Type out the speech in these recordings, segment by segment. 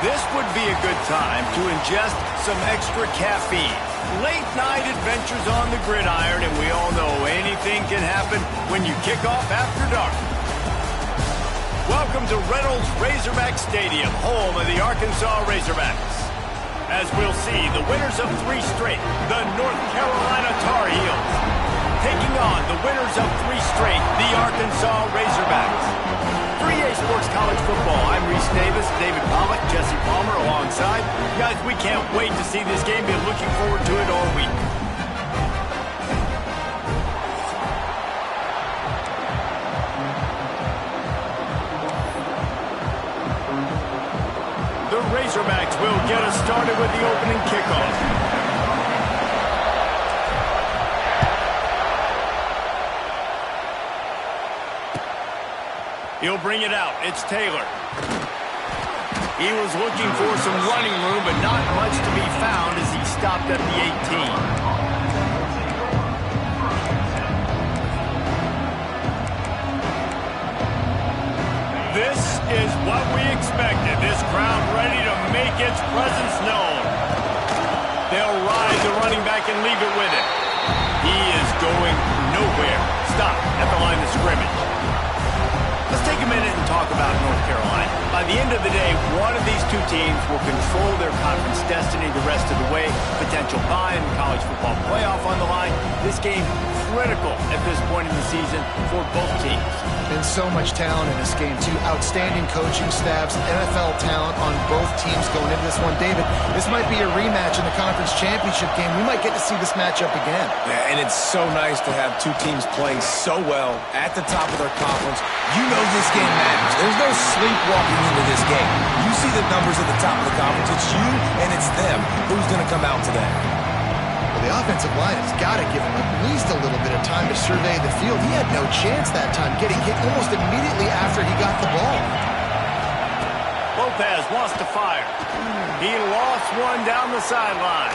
This would be a good time to ingest some extra caffeine. Late night adventures on the gridiron, and we all know anything can happen when you kick off after dark. Welcome to Reynolds Razorback Stadium, home of the Arkansas Razorbacks. As we'll see, the winners of 3 straight, the North Carolina Tar Heels, taking on the winners of 3 straight, the Arkansas Razorbacks. 3A Sports College Football. I'm Reese Davis, David Pollack, Jesse Palmer alongside. Guys, we can't wait to see this game. Been looking forward to it all week. The Razorbacks will get us started with the opening kickoff. He'll bring it out. It's Taylor. He was looking for some running room, but not much to be found as he stopped at the 18. This is what we expected. This crowd ready to make its presence known. They'll ride the running back and leave it with it. He is going nowhere. Stop at the line of scrimmage. Let's take a minute and talk about North Carolina. By the end of the day, one of these 2 teams will control their conference destiny the rest of the way. Potential bye in the college football playoff on the line. This game critical at this point in the season for both teams. And so much talent in this game, too. Outstanding coaching staffs, NFL talent on both teams going into this one. David, this might be a rematch in the conference championship game. We might get to see this matchup again. Yeah, and it's so nice to have 2 teams playing so well at the top of their conference. You know this game matters. There's no sleepwalking into this game. You see the numbers at the top of the conference. It's you and it's them. Who's going to come out today? Well, the offensive line has got to give him at least a little bit of time to survey the field. He had no chance that time, getting hit almost immediately after he got the ball. Lopez wants to fire. He lost one down the sideline.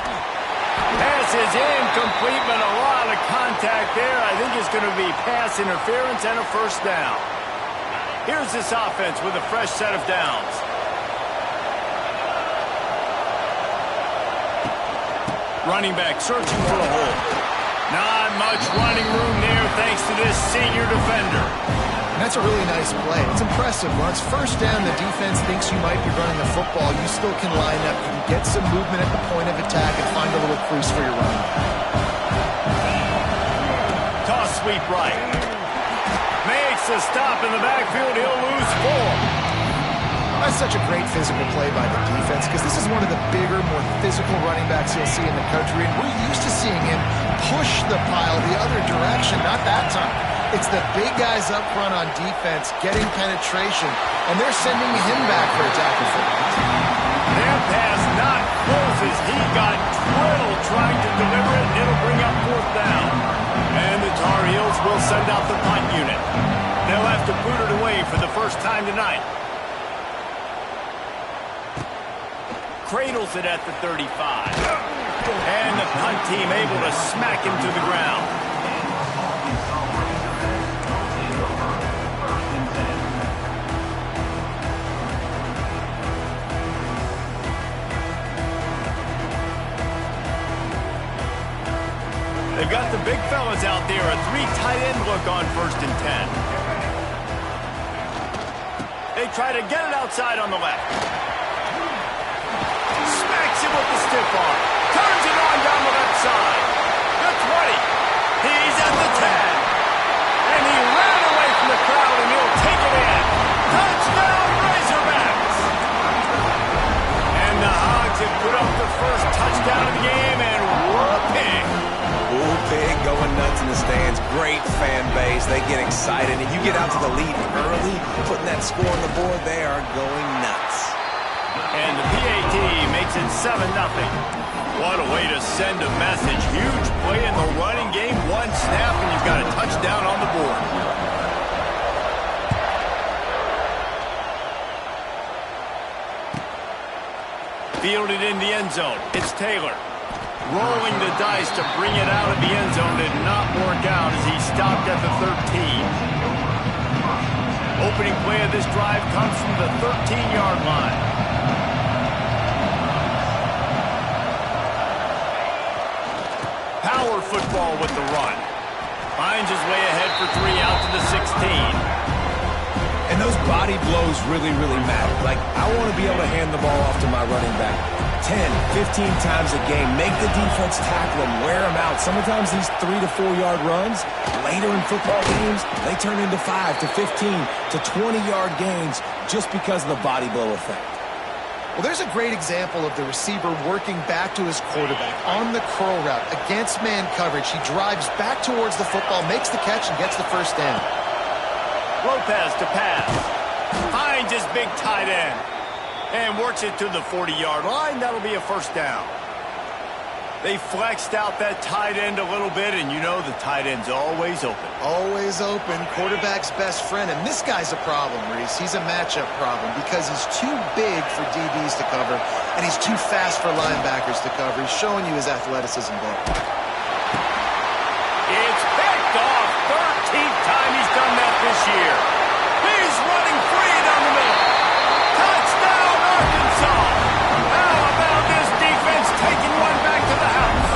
Pass is incomplete, but a lot of contact there. I think it's going to be pass interference and a first down. Here's this offense with a fresh set of downs. Running back searching for a hole. Not much running room there thanks to this senior defender. And that's a really nice play. It's impressive. When it's first down, the defense thinks you might be running the football. You still can line up. You can get some movement at the point of attack and find a little crease for your run. Toss sweep right. Makes a stop in the backfield. He'll lose 4. That's such a great physical play by the defense because this is one of the bigger, more physical running backs you'll see in the country. And we're used to seeing him push the pile the other direction. Not that time. It's the big guys up front on defense getting penetration, and they're sending him back for a tackle for it. Their pass not close as he got drilled trying to deliver it, and it'll bring up 4th down. And the Tar Heels will send out the punt unit. They'll have to boot it away for the first time tonight. Cradles it at the 35. And the punt team able to smack him to the ground. They've got the big fellas out there. A 3 tight end look on 1st and 10. They try to get it outside on the left. Smacks him with the stiff arm. Turns it on down the left side. The 20. He's at the 10. And he ran away from the crowd, and he'll take it in. Touchdown, Razorbacks! And the Hogs have put up the first touchdown of the game, and whooping. Pig going nuts in the stands. Great fan base. They get excited. And you get out to the lead early, putting that score on the board, they are going nuts. And the PAT makes it 7-0. What a way to send a message. Huge play in the running game. 1 snap, and you've got a touchdown on the board. Fielded in the end zone. It's Taylor. Rolling the dice to bring it out of the end zone did not work out as he stopped at the 13. Opening play of this drive comes from the 13-yard line. Power football with the run. Finds his way ahead for 3 out to the 16. And those body blows really, really matter. Like, I want to be able to hand the ball off to my running back 10, 15 times a game. Make the defense tackle him, wear him out. Sometimes these 3 to 4 yard runs, later in football games, they turn into 5 to 15 to 20-yard gains just because of the body blow effect. Well, there's a great example of the receiver working back to his quarterback on the curl route against man coverage. He drives back towards the football, makes the catch, and gets the first down. Lopez to pass. Finds his big tight end. And works it to the 40-yard line. That'll be a first down. They flexed out that tight end a little bit, and you know the tight end's always open. Always open. Quarterback's best friend. And this guy's a problem, Reese. He's a matchup problem because he's too big for DBs to cover, and he's too fast for linebackers to cover. He's showing you his athleticism there. It's picked off. 13th time he's done that this year. He's running free down the middle. Touchdown, Arkansas. How about this defense taking one back to the house?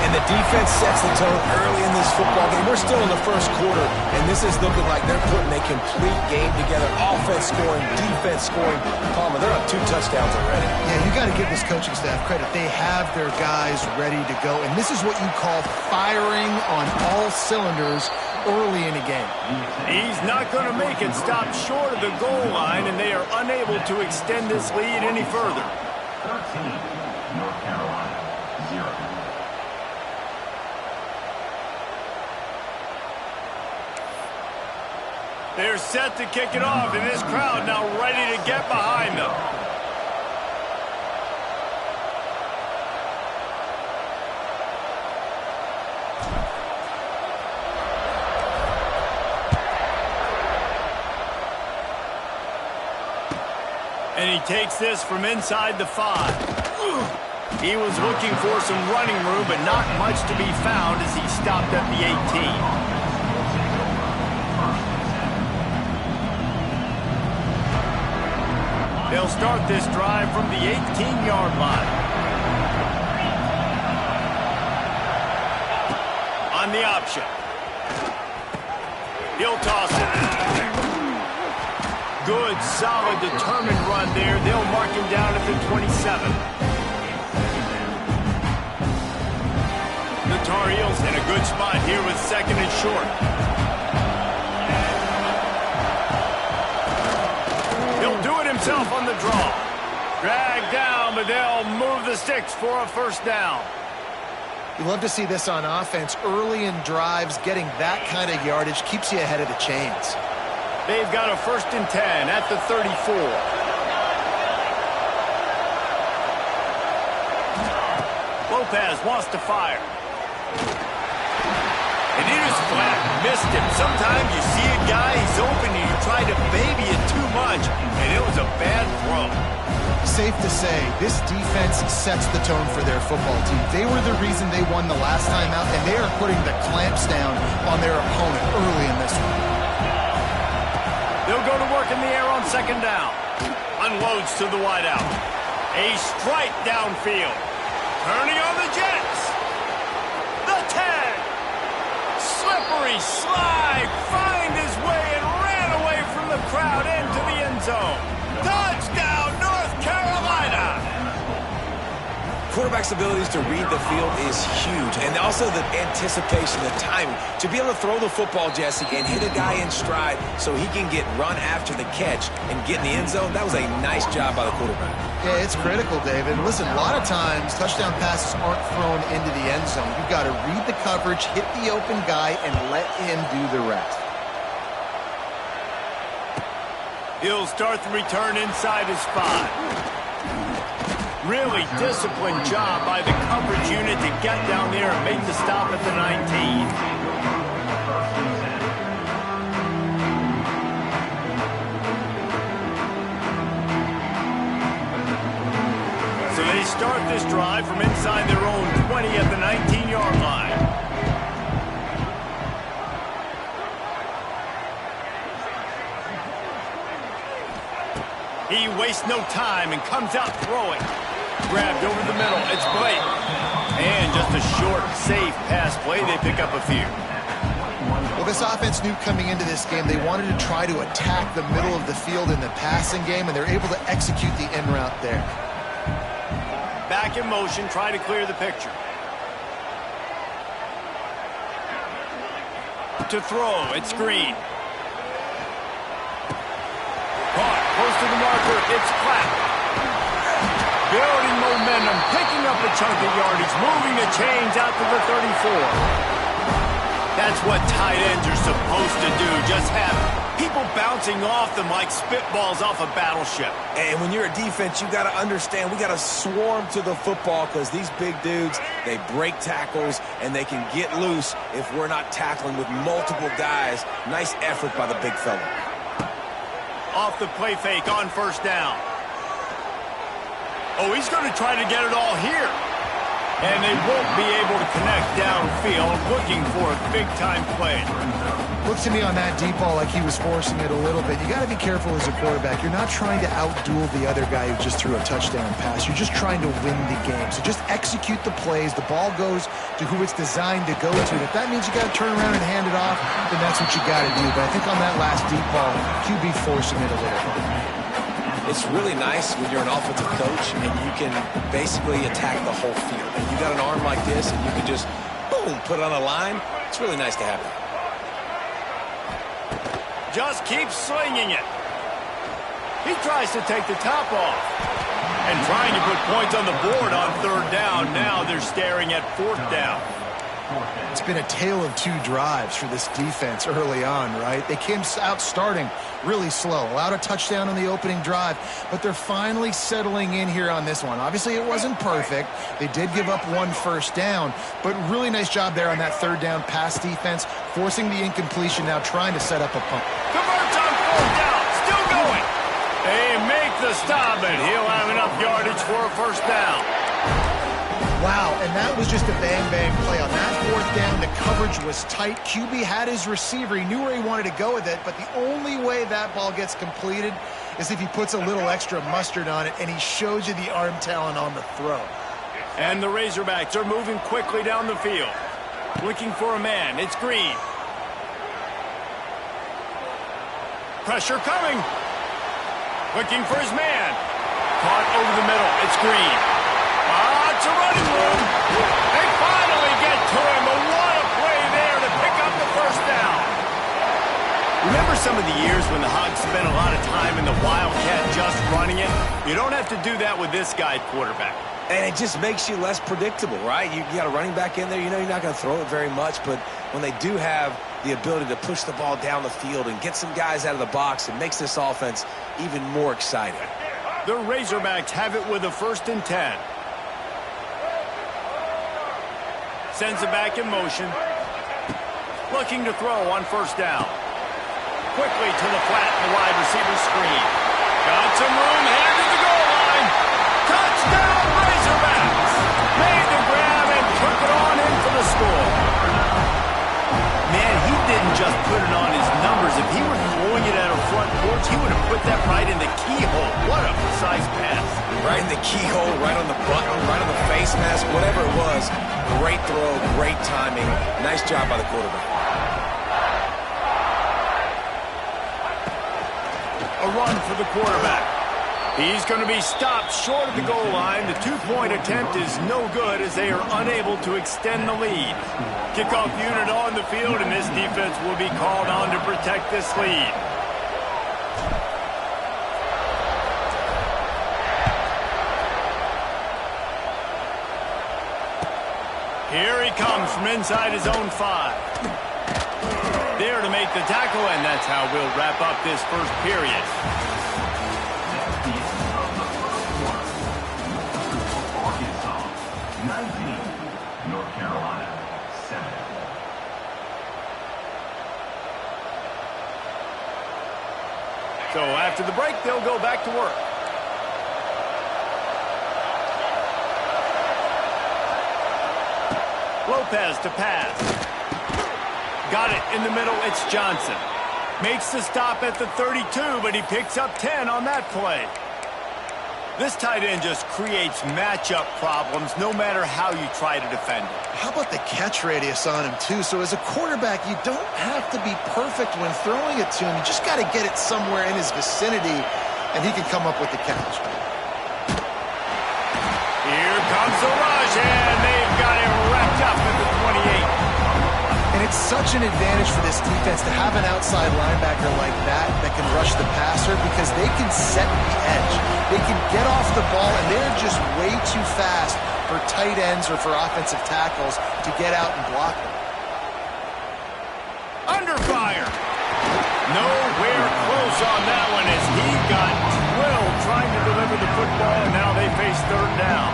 And the defense sets the tone early in this football game. We're still in the first quarter, and this is looking like they're putting a complete game together. Offense scoring, defense scoring. Palmer, they're up 2 touchdowns already. Yeah, you got to give this coaching staff credit. They have their guys ready to go, and this is what you call firing on all cylinders early in a game. He's not going to make it stop short of the goal line, and they are unable to extend this lead any further. 13, North Carolina, 0. They're set to kick it off, and this crowd now ready to get behind them. And he takes this from inside the 5. He was looking for some running room, but not much to be found as he stopped at the 18. They'll start this drive from the 18-yard line. On the option. He'll toss it. Good, solid, determined run there. They'll mark him down at the 27. The Tar Heels in a good spot here with 2nd and short. He'll do it himself on the draw. Dragged down, but they'll move the sticks for a first down. You love to see this on offense. Early in drives, getting that kind of yardage keeps you ahead of the chains. They've got a 1st and 10 at the 34. Lopez wants to fire. And he just flat missed him. Sometimes you see a guy, he's open, and you try to baby it too much, and it was a bad throw. Safe to say, this defense sets the tone for their football team. They were the reason they won the last time out, and they are putting the clamps down on their opponent early in this one. They'll go to work in the air on 2nd down. Unloads to the wideout. A strike downfield. Turning on the Jets. The 10. Slippery slide. Find his way and ran away from the crowd into the end zone. Touchdown, North Carolina. Quarterback's abilities to read the field is huge, and also the anticipation, the timing. To be able to throw the football, Jesse, and hit a guy in stride so he can get run after the catch and get in the end zone, that was a nice job by the quarterback. Yeah, it's critical, David. Listen, a lot of times touchdown passes aren't thrown into the end zone. You've got to read the coverage, hit the open guy, and let him do the rest. He'll start the return inside his 5. Really disciplined job by the coverage unit to get down there and make the stop at the 19. So they start this drive from inside their own 20 at the 19-yard line. He wastes no time and comes out throwing. Grabbed over the middle. It's Blake. And just a short, safe pass play. They pick up a few. Well, this offense knew coming into this game they wanted to try to attack the middle of the field in the passing game, and they're able to execute the in route there. Back in motion, try to clear the picture. To throw, it's Green. Caught, close to the marker, it's Clapp. Building momentum, picking up a chunk of yardage, moving the chains out to the 34. That's what tight ends are supposed to do, just have people bouncing off them like spitballs off a battleship. And when you're a defense, you got to understand, we got to swarm to the football because these big dudes, they break tackles and they can get loose if we're not tackling with multiple guys. Nice effort by the big fella. Off the play fake on first down. Oh, he's going to try to get it all here. And they won't be able to connect downfield, looking for a big-time play. Looks to me on that deep ball like he was forcing it a little bit. You got to be careful as a quarterback. You're not trying to outduel the other guy who just threw a touchdown pass. You're just trying to win the game. So just execute the plays. The ball goes to who it's designed to go to. And if that means you got to turn around and hand it off, then that's what you got to do. But I think on that last deep ball, QB forcing it a little. It's really nice when you're an offensive coach and you can basically attack the whole field. And you got an arm like this and you can just, boom, put it on a line. It's really nice to have that. Just keep slinging it. He tries to take the top off. And trying to put points on the board on third down. Now they're staring at fourth down. It's been a tale of two drives for this defense early on, right? They came out starting really slow, allowed a touchdown on the opening drive, but they're finally settling in here on this one. Obviously, it wasn't perfect. They did give up one first down, but really nice job there on that third down pass defense, forcing the incompletion, now trying to set up a punt. Converts on fourth down, still going. They make the stop, and he'll have enough yardage for a first down. Wow, and that was just a bang-bang play. On that fourth down, the coverage was tight. QB had his receiver. He knew where he wanted to go with it, but the only way that ball gets completed is if he puts a little extra mustard on it, and he shows you the arm talent on the throw. And the Razorbacks are moving quickly down the field. Looking for a man. It's Green. Pressure coming. Looking for his man. Caught over the middle. It's Green. It's a running room. They finally get to him, but what a play there to pick up the first down. Remember some of the years when the Hogs spent a lot of time in the Wildcat just running it? You don't have to do that with this guy at quarterback. And it just makes you less predictable, right? You got a running back in there. You know you're not going to throw it very much, but when they do have the ability to push the ball down the field and get some guys out of the box, it makes this offense even more exciting. The Razorbacks have it with a 1st and 10. Sends it back in motion. Looking to throw on first down. Quickly to the flat, the wide receiver screen. Got some room, headed to the goal line. Touchdown, Razorbacks! Made the grab and took it on in for the score. Man, he didn't just put it on his numbers. If he were throwing it at a front porch, he would have put that right in the keyhole. What a precise pass. Right in the keyhole, right on the button, right on the face mask, whatever it was. Great throw, great timing. Nice job by the quarterback. A run for the quarterback. He's going to be stopped short of the goal line. The 2-point attempt is no good as they are unable to extend the lead. Kickoff unit on the field, and this defense will be called on to protect this lead. Here he comes from inside his own 5. There to make the tackle, and that's how we'll wrap up this first period. Arkansas, 19. North Carolina, 7. So after the break, they'll go back to work. Lopez to pass. Got it in the middle. It's Johnson. Makes the stop at the 32, but he picks up 10 on that play. This tight end just creates matchup problems no matter how you try to defend it. How about the catch radius on him, too? So as a quarterback, you don't have to be perfect when throwing it to him. You just got to get it somewhere in his vicinity, and he can come up with the catch. Here comes the rush, and they've got him wrapped up at the 28. And it's such an advantage for this defense to have an outside linebacker like that can rush the passer because they can set the edge. They can get off the ball, and they're just way too fast for tight ends or for offensive tackles to get out and block them. Under fire. Nowhere close on that one as he got drilled trying to deliver the football, and now they face third down.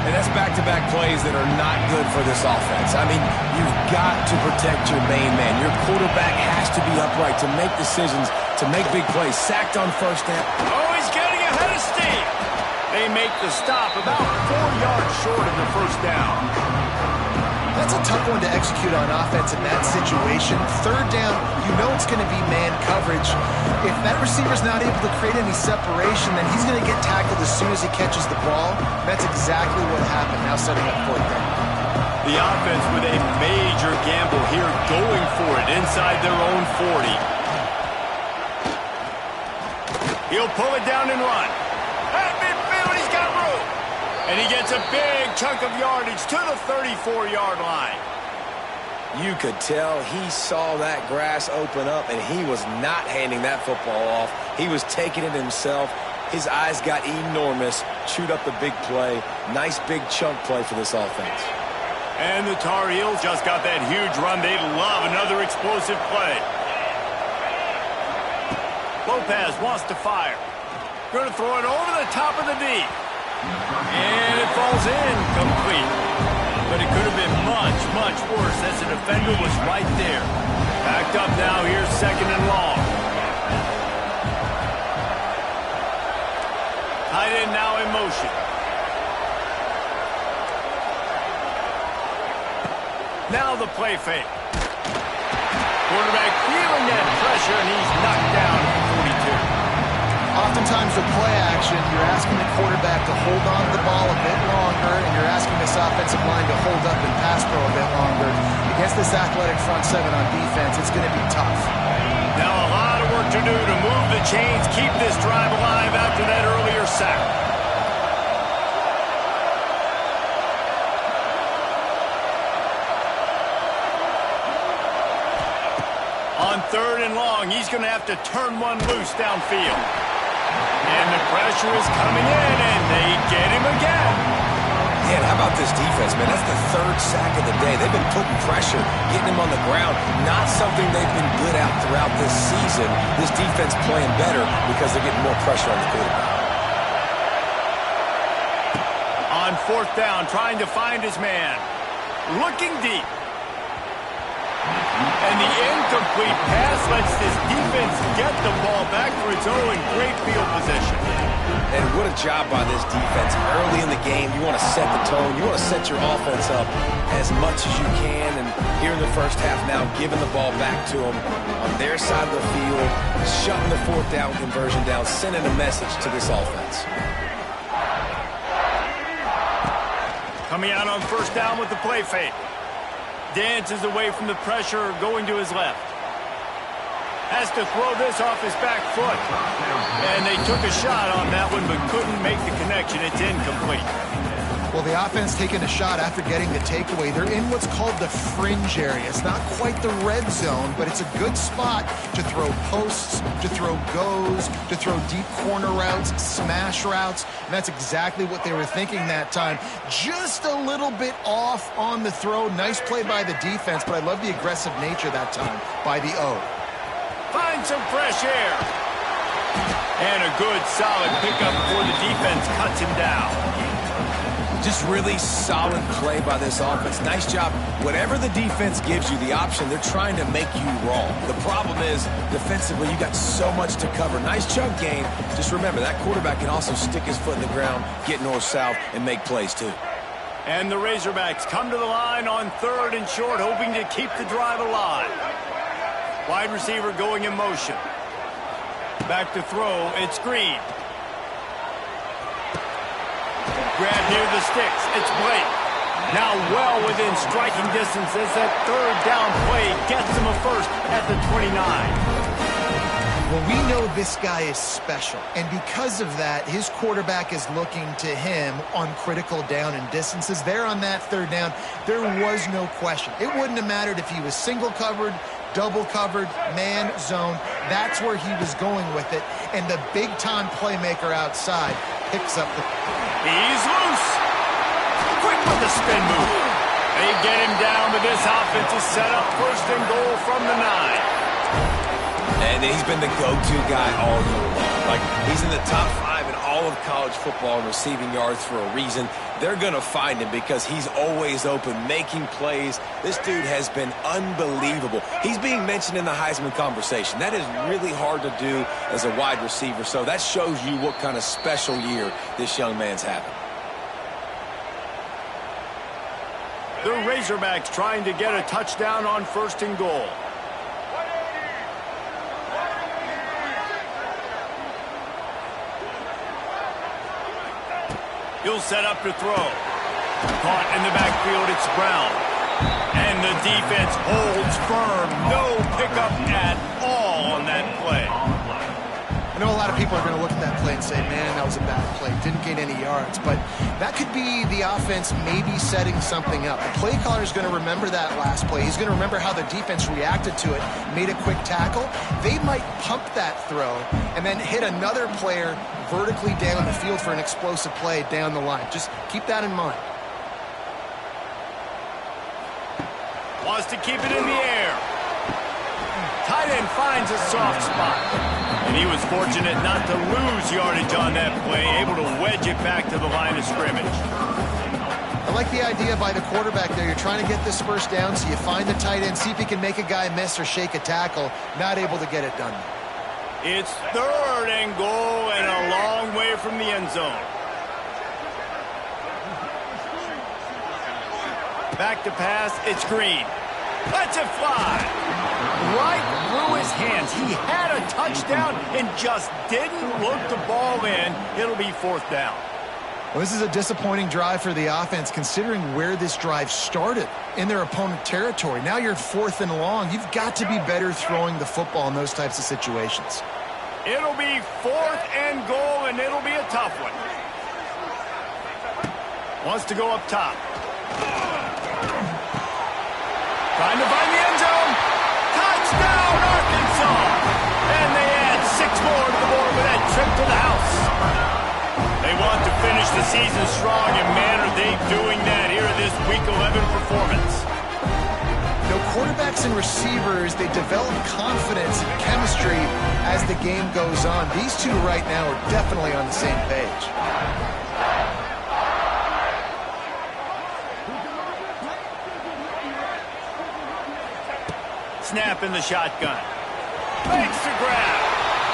And that's back-to-back plays that are not good for this offense. I mean, you've got to protect your main man. Your quarterback has to be upright to make decisions, to make big plays. Sacked on first down. Oh, he's getting ahead of steam. They make the stop about 4 yards short of the first down. That's a tough one to execute on offense in that situation. Third down, you know it's going to be man coverage. If that receiver's not able to create any separation, then he's going to get tackled as soon as he catches the ball. That's exactly what happened, now setting up fourth down. The offense with a major gamble here, going for it inside their own 40. He'll pull it down and run. At midfield, he's got room. And he gets a big chunk of yardage to the 34-yard line. You could tell he saw that grass open up, and he was not handing that football off. He was taking it himself. His eyes got enormous, chewed up the big play. Nice big chunk play for this offense. And the Tar Heels just got that huge run. They love another explosive play. Lopez wants to fire. Going to throw it over the top of the D. And it falls in complete. But it could have been much, much worse as the defender was right there. Backed up now, here's second and long. Tight end now in motion. Now the play fake. Quarterback feeling that pressure, and he's knocked down at the 42. Oftentimes with play action, you're asking the quarterback to hold on to the ball a bit longer, and you're asking this offensive line to hold up and pass pro a bit longer. Against this athletic front seven on defense, it's going to be tough. Now a lot of work to do to move the chains, keep this drive alive after that earlier sack. On third and long, he's going to have to turn one loose downfield. And the pressure is coming in, and they get him again. Man, how about this defense, man? That's the third sack of the day. They've been putting pressure, getting him on the ground. Not something they've been good at throughout this season. This defense playing better because they're getting more pressure on the quarterback. On fourth down, trying to find his man. Looking deep. And the incomplete pass lets this defense get the ball back for its own. Great field position. And what a job by this defense. Early in the game, you want to set the tone. You want to set your offense up as much as you can. And here in the first half now, giving the ball back to them on their side of the field, shutting the fourth down conversion down, sending a message to this offense. Coming out on first down with the play fake. Dances away from the pressure, going to his left. Has to throw this off his back foot. And they took a shot on that one, but couldn't make the connection. It's incomplete. Well, the offense taking a shot after getting the takeaway. They're in what's called the fringe area. It's not quite the red zone, but it's a good spot to throw posts, to throw goes, to throw deep corner routes, smash routes. And that's exactly what they were thinking that time. Just a little bit off on the throw. Nice play by the defense, but I love the aggressive nature that time by the O. Find some fresh air. And a good, solid pickup before the defense cuts him down. Just really solid play by this offense. Nice job. Whatever the defense gives you, the option, they're trying to make you wrong. The problem is, defensively, you got so much to cover. Nice chunk game. Just remember, that quarterback can also stick his foot in the ground, get north-south, and make plays, too. And the Razorbacks come to the line on third and short, hoping to keep the drive alive. Wide receiver going in motion. Back to throw. It's Green. grab near the sticks. It's Blake. Now well within striking distance as that third down play gets him a first at the 29. Well, we know this guy is special, and because of that, his quarterback is looking to him on critical down and distances. There on that third down, there was no question. It wouldn't have mattered if he was single covered, double covered, man, zone. That's where he was going with it, and the big-time playmaker outside picks up the... He's loose. Quick with the spin move. They get him down, but this offense is set up first and goal from the 9. And he's been the go-to guy all year long. Like, he's in the top 5 in all of college football in receiving yards for a reason. They're going to find him because he's always open, making plays. This dude has been unbelievable. He's being mentioned in the Heisman conversation. That is really hard to do as a wide receiver, so that shows you what kind of special year this young man's having. The Razorbacks trying to get a touchdown on first and goal. He'll set up to throw. Caught in the backfield, it's Brown. And the defense holds firm. No pickup at all on that play. I know a lot of people are going to look at that play and say, man, that was a bad play. Didn't gain any yards. But that could be the offense maybe setting something up. The play caller is going to remember that last play. He's going to remember how the defense reacted to it, made a quick tackle. They might pump that throw and then hit another player vertically down the field for an explosive play down the line. Just keep that in mind. Wants to keep it in the air. Tight end finds a soft spot. And he was fortunate not to lose yardage on that play, able to wedge it back to the line of scrimmage. I like the idea by the quarterback there. You're trying to get this first down, so you find the tight end, see if he can make a guy miss or shake a tackle. Not able to get it done. It's third and goal and a long way from the end zone. Back to pass, it's Green. Lets it fly. Right through his hands. He had a touchdown and just didn't look the ball in. It'll be fourth down. Well, this is a disappointing drive for the offense considering where this drive started in their opponent territory. Now you're fourth and long. You've got to be better throwing the football in those types of situations. It'll be fourth and goal, and it'll be a tough one. Wants to go up top. Trying to find the end zone. Touchdown, Arkansas! And they add 6 more to the board with that trip to the house. They want to finish the season strong, and man, are they doing that here in this Week 11 performance. You know, quarterbacks and receivers, they develop confidence and chemistry as the game goes on. These two right now are definitely on the same page. Snap in the shotgun. Makes the grab.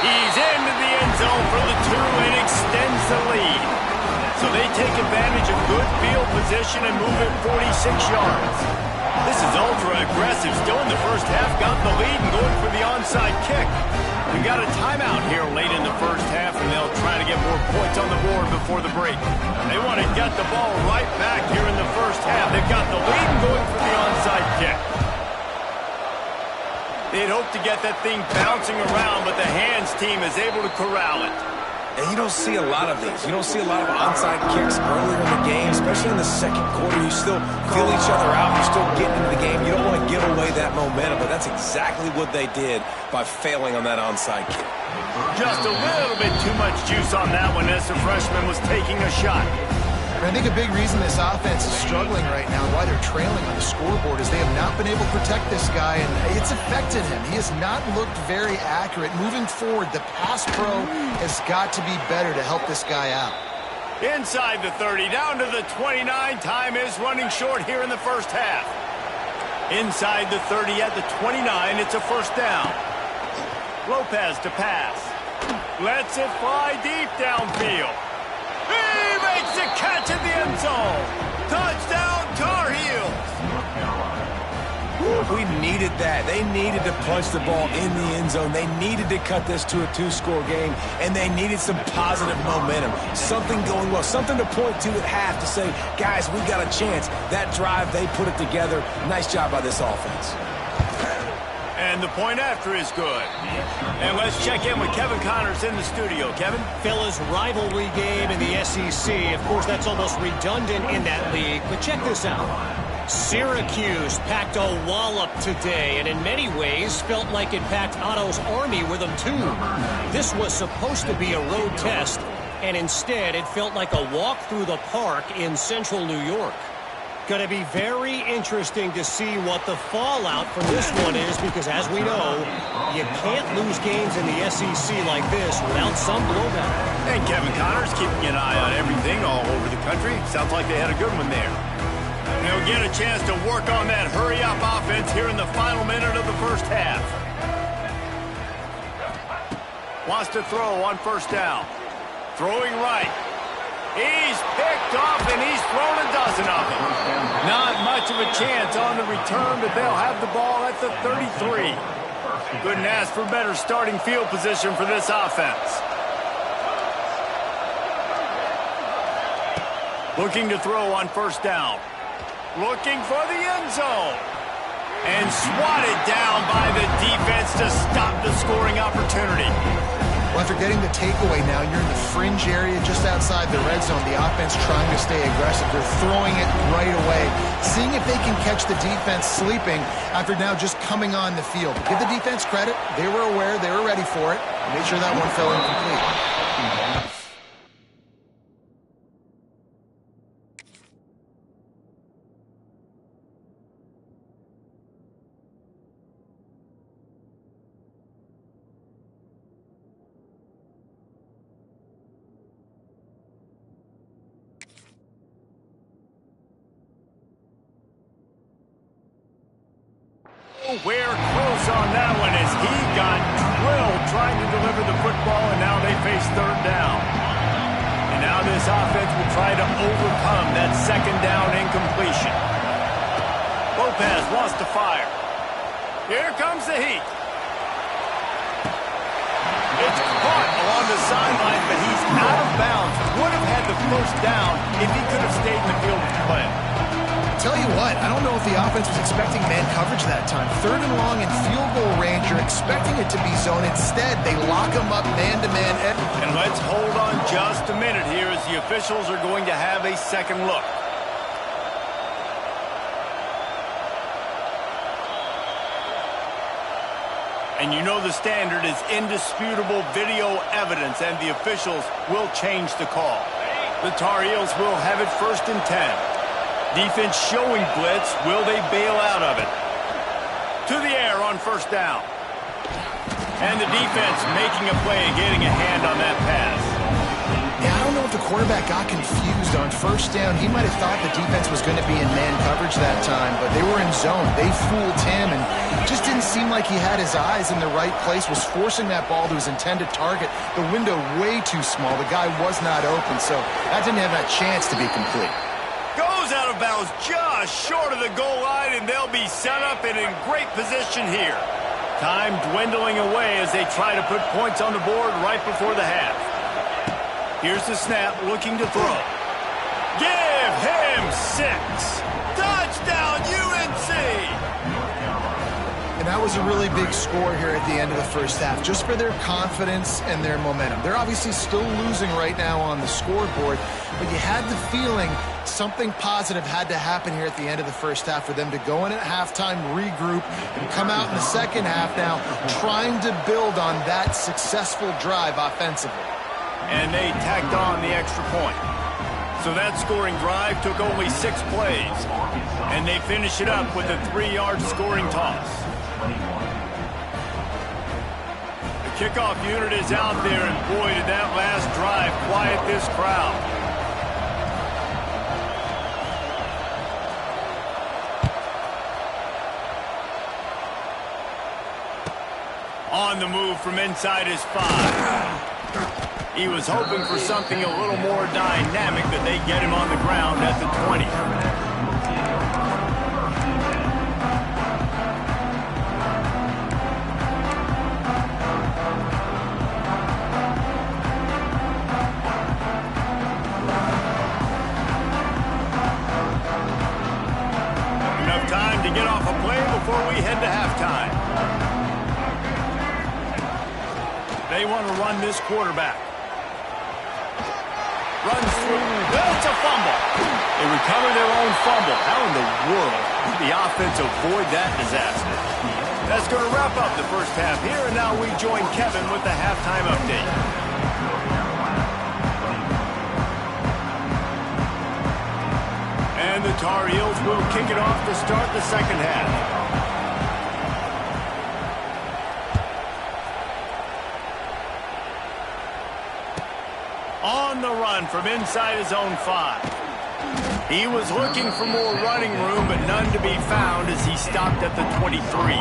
He's into the end zone for the 2 and extends the lead. So they take advantage of good field position and move it 46 yards. This is ultra aggressive. Still in the first half, got the lead and going for the onside kick. We got a timeout here late in the first half, and they'll try to get more points on the board before the break. They want to get the ball right back here in the first half. They've got the lead and going for the onside kick. They'd hope to get that thing bouncing around, but the hands team is able to corral it. And you don't see a lot of these. You don't see a lot of onside kicks earlier in the game, especially in the second quarter. You still feel each other out. You're still getting into the game. You don't want to give away that momentum, but that's exactly what they did by failing on that onside kick. Just a little bit too much juice on that one as the freshman was taking a shot. I think a big reason this offense is struggling right now, why they're trailing on the scoreboard, is they have not been able to protect this guy, and it's affected him. He has not looked very accurate. Moving forward, the pass pro has got to be better to help this guy out. Inside the 30, down to the 29. Time is running short here in the first half. Inside the 30 at the 29, it's a first down. Lopez to pass. Lets it fly deep downfield. He makes the catch in the end zone. Touchdown, Tar Heels. We needed that. They needed to punch the ball in the end zone. They needed to cut this to a two-score game, and they needed some positive momentum. Something going well, something to point to at half to say, guys, we got a chance. That drive, they put it together. Nice job by this offense. And the point after is good. And let's check in with Kevin Connors in the studio. Kevin? Fellas, rivalry game in the SEC. Of course, that's almost redundant in that league. But check this out. Syracuse packed a wallop today, and in many ways felt like it packed Otto's Army with them, too. This was supposed to be a road test, and instead it felt like a walk through the park in central New York. Going to be very interesting to see what the fallout from this one is, because as we know, you can't lose games in the SEC like this without some blowback. And Kevin Connors keeping an eye on everything all over the country. Sounds like they had a good one there. They'll get a chance to work on that hurry-up offense here in the final minute of the first half. Wants to throw on first down. Throwing right. He's picked off, and he's thrown a dozen of them. Not much of a chance on the return, but they'll have the ball at the 33. Couldn't ask for better starting field position for this offense. Looking to throw on first down. Looking for the end zone. And swatted down by the defense to stop the scoring opportunity. Well, after getting the takeaway now, you're in the fringe area just outside the red zone. The offense trying to stay aggressive. They're throwing it right away, seeing if they can catch the defense sleeping after now just coming on the field. Give the defense credit. They were aware. They were ready for it. Make sure that one fell incomplete. We're close on that one as he got drilled trying to deliver the football, and now they face third down. And now this offense will try to overcome that second down incompletion. Lopez wants to fire. Here comes the heat. It's caught along the sideline, but he's out of bounds. Would have had the first down if he could have stayed in the field of play. Tell you what, I don't know if the offense was expecting man coverage that time. Third and long in field goal range, you're expecting it to be zone. Instead, they lock him up man-to-man. And let's hold on just a minute here as the officials are going to have a second look. And you know the standard is indisputable video evidence, and the officials will change the call. The Tar Heels will have it 1st and 10. Defense showing blitz. Will they bail out of it? To the air on first down. And the defense making a play, getting a hand on that pass. Yeah, I don't know if the quarterback got confused on first down. He might have thought the defense was going to be in man coverage that time, but they were in zone. They fooled him, and it just didn't seem like he had his eyes in the right place, was forcing that ball to his intended target. The window way too small. The guy was not open, so that didn't have that chance to be complete. Goes out of bounds just short of the goal line, and they'll be set up and in great position here. Time dwindling away as they try to put points on the board right before the half. Here's the snap, looking to throw. Give him 6. Touchdown, UNC! And that was a really big score here at the end of the first half, just for their confidence and their momentum. They're obviously still losing right now on the scoreboard, but you had the feeling something positive had to happen here at the end of the first half for them to go in at halftime, regroup, and come out in the second half now trying to build on that successful drive offensively. And they tacked on the extra point. So that scoring drive took only 6 plays, and they finish it up with a 3-yard scoring toss. The kickoff unit is out there, and boy, did that last drive quiet this crowd. On the move from inside his 5. He was hoping for something a little more dynamic, but they get him on the ground at the 20. before we head to halftime. They want to run this quarterback. Runs through. Well, it's a fumble. They recover their own fumble. How in the world did the offense avoid that disaster? That's going to wrap up the first half here, and now we join Kevin with the halftime update. And the Tar Heels will kick it off to start the second half. On the run from inside his own 5. He was looking for more running room, but none to be found as he stopped at the 23.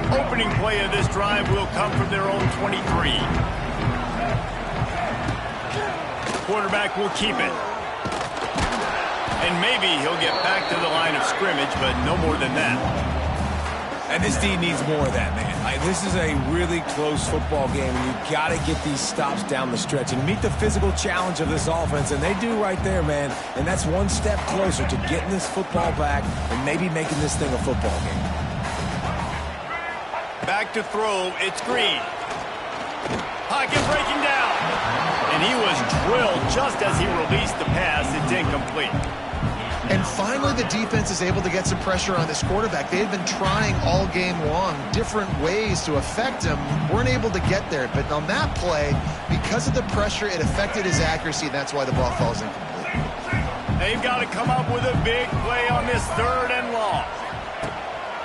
The opening play of this drive will come from their own 23. Quarterback will keep it. And maybe he'll get back to the line of scrimmage, but no more than that. And this D needs more of that, man. This is a really close football game, and you've got to get these stops down the stretch and meet the physical challenge of this offense, and they do right there, man. And that's one step closer to getting this football back and maybe making this thing a football game. Back to throw, it's Green. Pocket breaking down. And he was drilled just as he released the pass. It's incomplete. And finally, the defense is able to get some pressure on this quarterback. They had been trying all game long different ways to affect him. Weren't able to get there. But on that play, because of the pressure, it affected his accuracy, and that's why the ball falls incomplete. They've got to come up with a big play on this 3rd and long.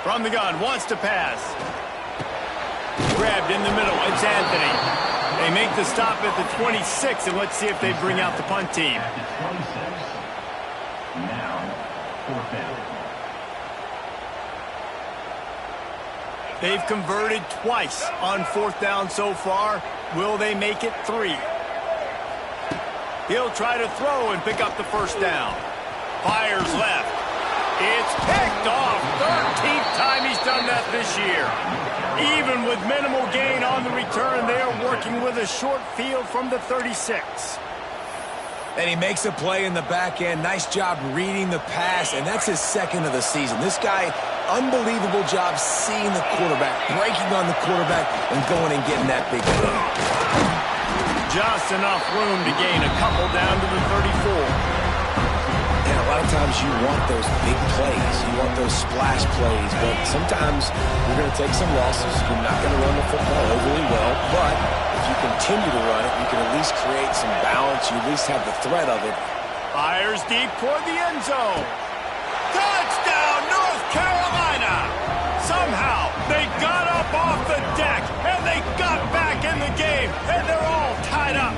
From the gun, wants to pass. Grabbed in the middle. It's Anthony. They make the stop at the 26, and let's see if they bring out the punt team. They've converted twice on 4th down so far. Will they make it 3? He'll try to throw and pick up the 1st down. Fires left. It's picked off. 13th time he's done that this year. Even with minimal gain on the return, they are working with a short field from the 36. And he makes a play in the back end. Nice job reading the pass, and that's his 2nd of the season. This guy, unbelievable job seeing the quarterback, breaking on the quarterback, and going and getting that big play. Just enough room to gain a couple down to the 34. And a lot of times you want those big plays. You want those splash plays, but sometimes you're going to take some losses. You're not going to run the football overly well, but if you continue to run it, you can at least create some balance. You at least have the threat of it. Fires deep toward the end zone. Touchdown, North Carolina! Somehow, they got up off the deck, and they got back in the game, and they're all tied up.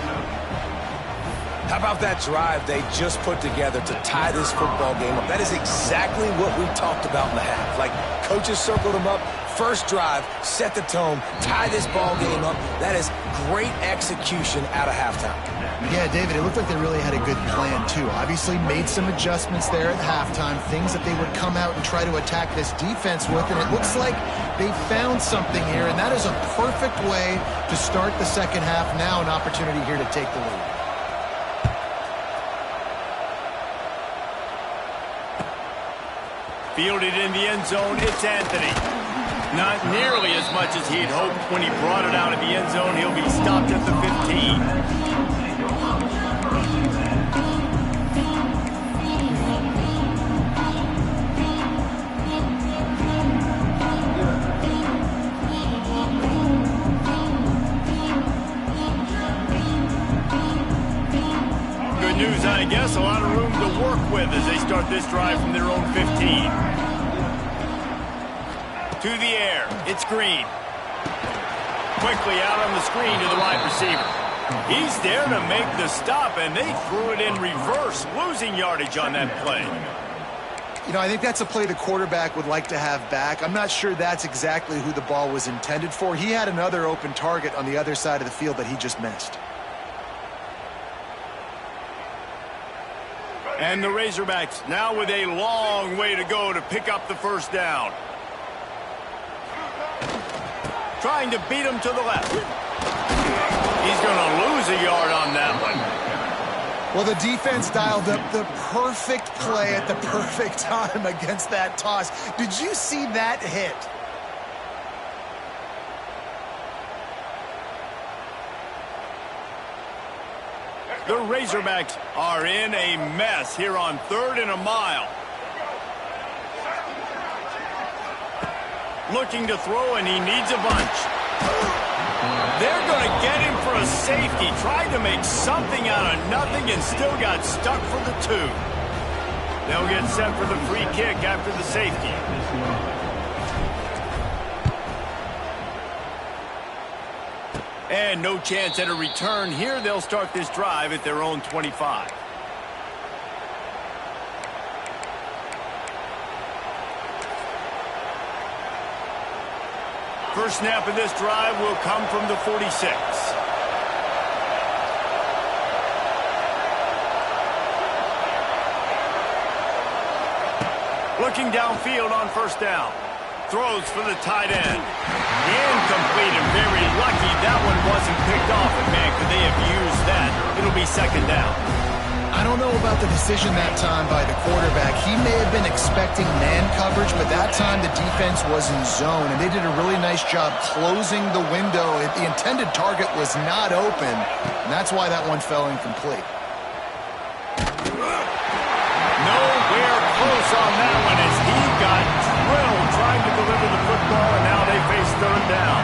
How about that drive they just put together to tie this football game up? That is exactly what we talked about in the half. Like, coaches circled them up. First drive, set the tone, tie this ball game up. That is great execution out of halftime. Yeah, David, it looked like they really had a good plan, too. Obviously made some adjustments there at halftime, things that they would come out and try to attack this defense with, and it looks like they found something here, and that is a perfect way to start the second half. Now an opportunity here to take the lead. Fielded in the end zone, it's Anthony. Not nearly as much as he'd hoped when he brought it out of the end zone. He'll be stopped at the 15. Good news, I guess. A lot of room to work with as they start this drive from their own 15. To the air, it's Green. Quickly out on the screen to the wide receiver. He's there to make the stop, and they threw it in reverse, losing yardage on that play. You know, I think that's a play the quarterback would like to have back. I'm not sure that's exactly who the ball was intended for. He had another open target on the other side of the field that he just missed. And the Razorbacks now with a long way to go to pick up the 1st down. Trying to beat him to the left. He's going to lose a yard on that one. Well, the defense dialed up the perfect play at the perfect time against that toss. Did you see that hit? The Razorbacks are in a mess here on 3rd and a mile. Looking to throw, and he needs a bunch. They're going to get him for a safety. Tried to make something out of nothing and still got stuck for the 2. They'll get set for the free kick after the safety. And no chance at a return here. They'll start this drive at their own 25. First snap of this drive will come from the 46. Looking downfield on first down. Throws for the tight end. Incomplete and very lucky that one wasn't picked off. And man, could they have used that? It'll be 2nd down. I don't know about the decision that time by the quarterback. He may have been expecting man coverage, but that time the defense was in zone, and they did a really nice job closing the window. The intended target was not open, and that's why that one fell incomplete. Nowhere close on that one as he got drilled trying to deliver the football, and now they face 3rd down.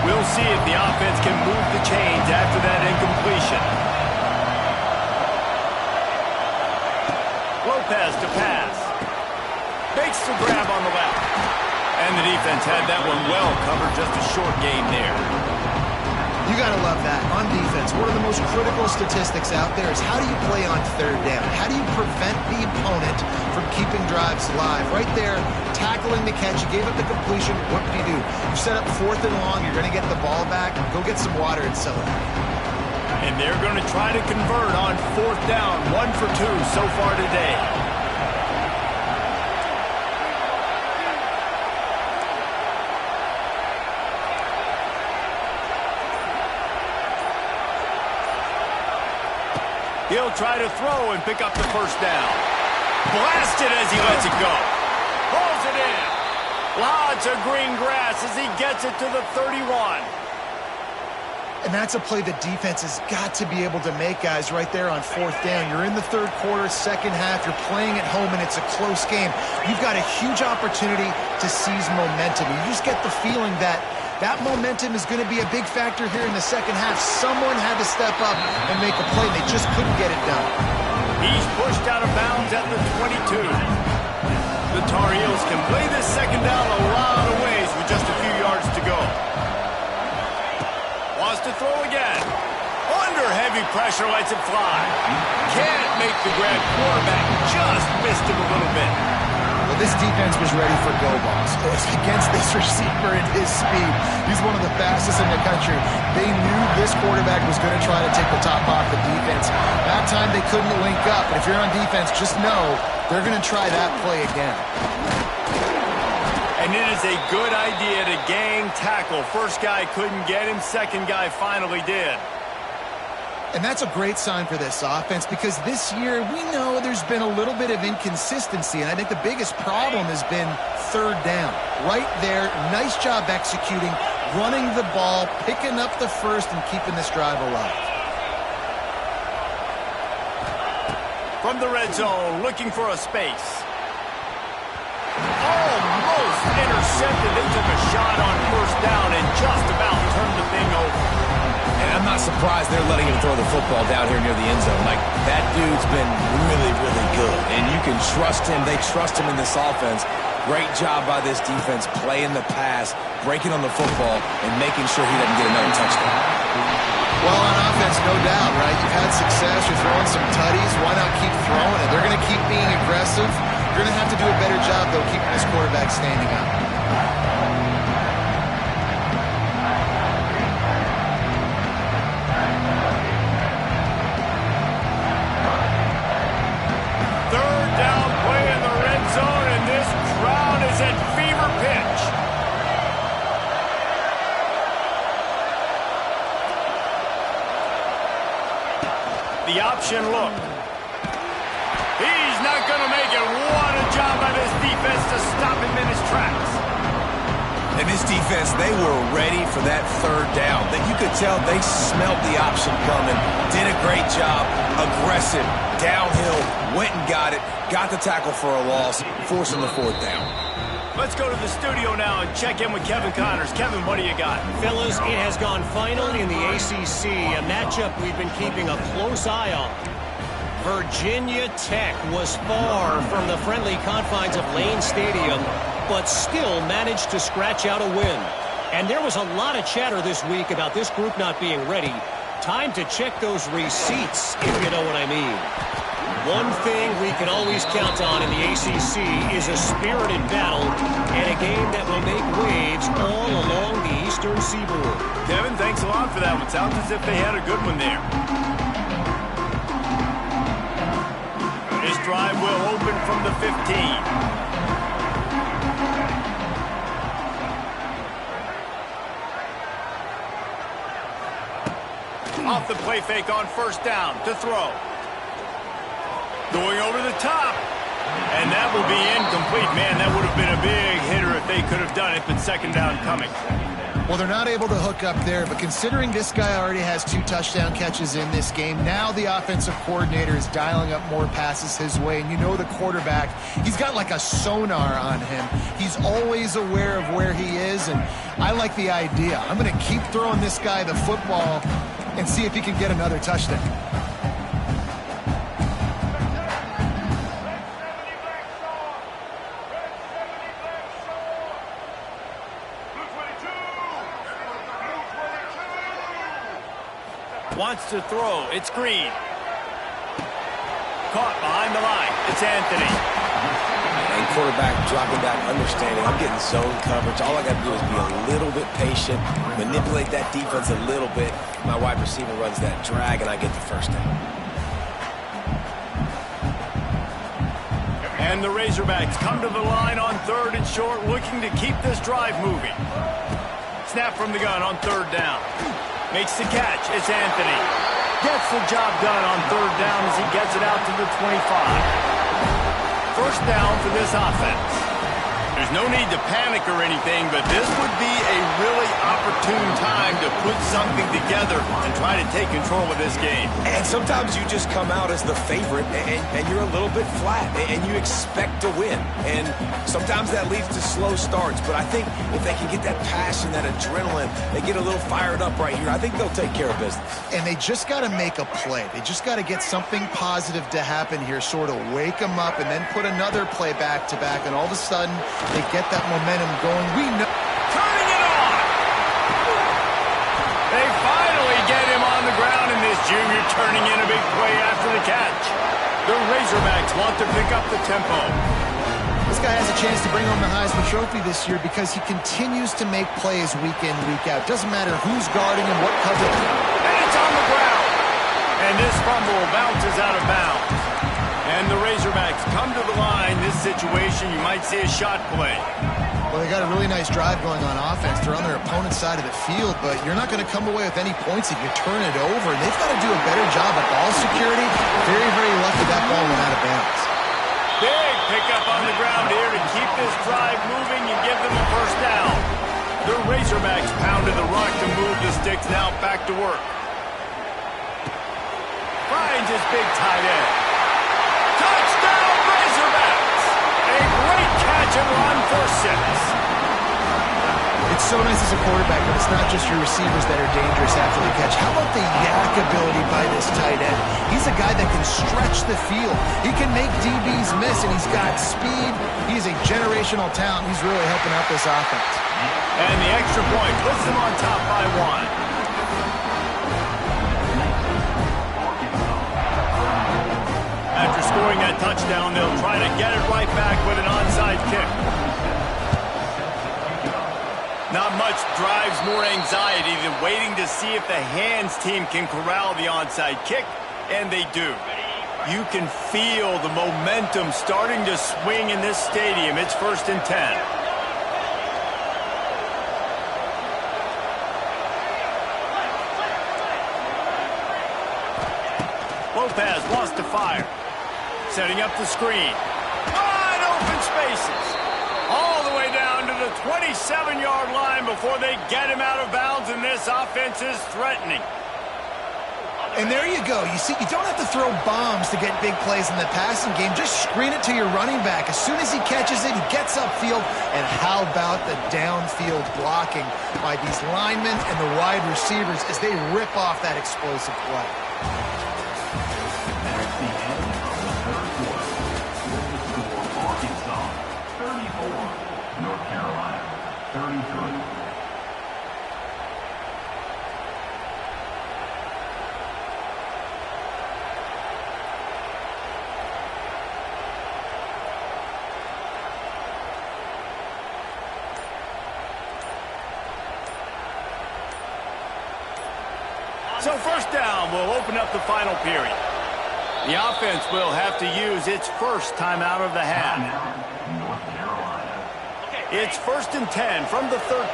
We'll see if the offense can move the chains after that incompletion. Lopez to pass. Makes the grab on the left. And the defense had that one well covered. Just a short gain there. You got to love that. On defense, one of the most critical statistics out there is how do you play on 3rd down? How do you prevent the opponent from keeping drives alive? Right there, tackling the catch. You gave up the completion. What do? You set up 4th and long. You're going to get the ball back. Go get some water and sell it. And they're going to try to convert on 4th down. 1 for 2 so far today. He'll try to throw and pick up the first down. Blasted as he lets it go. Pulls it in. Lots of green grass as he gets it to the 31. And that's a play the defense has got to be able to make, guys, right there on 4th down. You're in the 3rd quarter, 2nd half. You're playing at home, and it's a close game. You've got a huge opportunity to seize momentum. You just get the feeling that that momentum is going to be a big factor here in the 2nd half. Someone had to step up and make a play. They just couldn't get it done. He's pushed out of bounds at the 22. The Tar Heels can play this 2nd down a lot of ways with just a few yards to go. Wants to throw again. Under heavy pressure, lets it fly. Can't make the grab. Quarterback just missed him a little bit. Well, this defense was ready for go balls. Against this receiver and his speed, he's one of the fastest in the country. They knew this quarterback was going to try to take the top off the defense. That time they couldn't link up. And if you're on defense, just know they're going to try that play again. And it is a good idea to gang tackle. First guy couldn't get him. Second guy finally did. And that's a great sign for this offense because this year we know there's been a little bit of inconsistency, and I think the biggest problem has been 3rd down. Right there, nice job executing, running the ball, picking up the first, and keeping this drive alive. From the red zone, looking for a space. Almost intercepted. They took a shot on 1st down and just about turned the thing over. And I'm not surprised they're letting him throw the football down here near the end zone. Like, that dude's been really, really good. And you can trust him. They trust him in this offense. Great job by this defense playing the pass, breaking on the football, and making sure he doesn't get another touchdown. Well, on offense, no doubt, right? You've had success. You're throwing some tutties. Why not keep throwing it? They're going to keep being aggressive. You're going to have to do a better job, though, keeping this quarterback standing up. The option look. He's not going to make it. What a job by this defense to stop him in his tracks. And this defense, they were ready for that third down. That you could tell they smelled the option coming. Did a great job. Aggressive. Downhill. Went and got it. Got the tackle for a loss. Forcing the fourth down. Let's go to the studio now and check in with Kevin Connors. Kevin, what do you got? Fellas, it has gone final in the ACC, a matchup we've been keeping a close eye on. Virginia Tech was far from the friendly confines of Lane Stadium, but still managed to scratch out a win. And there was a lot of chatter this week about this group not being ready. Time to check those receipts, if you know what I mean. One thing we can always count on in the ACC is a spirited battle and a game that will make waves all along the Eastern Seaboard. Kevin, thanks a lot for that one. Sounds as if they had a good one there. This drive will open from the 15. Off the play fake on first down to throw. Going over the top. And that will be incomplete. Man, that would have been a big hitter if they could have done it, but second down coming. Well, they're not able to hook up there, but considering this guy already has 2 touchdown catches in this game, now the offensive coordinator is dialing up more passes his way. And you know the quarterback, he's got like a sonar on him. He's always aware of where he is, and I like the idea. I'm going to keep throwing this guy the football and see if he can get another touchdown. Wants to throw. It's Green. Caught behind the line. It's Anthony. And quarterback dropping back, understanding I'm getting zone coverage. All I got to do is be a little bit patient, manipulate that defense a little bit. My wide receiver runs that drag, and I get the first down. And the Razorbacks come to the line on third and short, looking to keep this drive moving. Snap from the gun on third down. Makes the catch. It's Anthony. Gets the job done on third down as he gets it out to the 25. First down for this offense. There's no need to panic or anything, but this would be a really opportune time to put something together and try to take control of this game. And sometimes you just come out as the favorite, and you're a little bit flat, and you expect to win. And sometimes that leads to slow starts. But I think if they can get that passion, that adrenaline, they get a little fired up right here, I think they'll take care of business. And they just got to make a play. They just got to get something positive to happen here, sort of wake them up, and then put another play back-to-back, and all of a sudden they get that momentum going. We know. Turning it on! They finally get him on the ground, and this junior turning in a big play after the catch. The Razorbacks want to pick up the tempo. This guy has a chance to bring home the Heisman Trophy this year because he continues to make plays week in, week out. Doesn't matter who's guarding him, what coverage. And it's on the ground. And this fumble bounces out of bounds. And the Razorbacks come to the line. This situation, you might see a shot play. Well, they got a really nice drive going on offense. They're on their opponent's side of the field, but you're not going to come away with any points if you turn it over. And they've got to do a better job of ball security. Very, very lucky that ball went out of bounds. Big pickup on the ground here to keep this drive moving and give them a first down. The Razorbacks pounded the rock to move the sticks, now back to work. Finds his big tight end. Touchdown Razorbacks! A great catch and run for 6. It's so nice as a quarterback, but it's not just your receivers that are dangerous after the catch. How about the yak ability by this tight end? He's a guy that can stretch the field. He can make DBs miss, and he's got speed. He's a generational talent. He's really helping out this offense. And the extra point puts them on top by 1. After scoring that touchdown, they'll try to get it right back with an onside kick. Not much drives more anxiety than waiting to see if the hands team can corral the onside kick, and they do. You can feel the momentum starting to swing in this stadium. It's 1st and 10. Low pass Setting up the screen. Wide open spaces. All the way down to the 27-yard line before they get him out of bounds, and this offense is threatening. And there you go. You see, you don't have to throw bombs to get big plays in the passing game. Just screen it to your running back. As soon as he catches it, he gets upfield. And how about the downfield blocking by these linemen and the wide receivers as they rip off that explosive play? That's the end of the third quarter. With the score, Arkansas 34, North Carolina 33. So first down will open up the final period. The offense will have to use its first timeout of the half. North Carolina. It's 1st and 10 from the 13.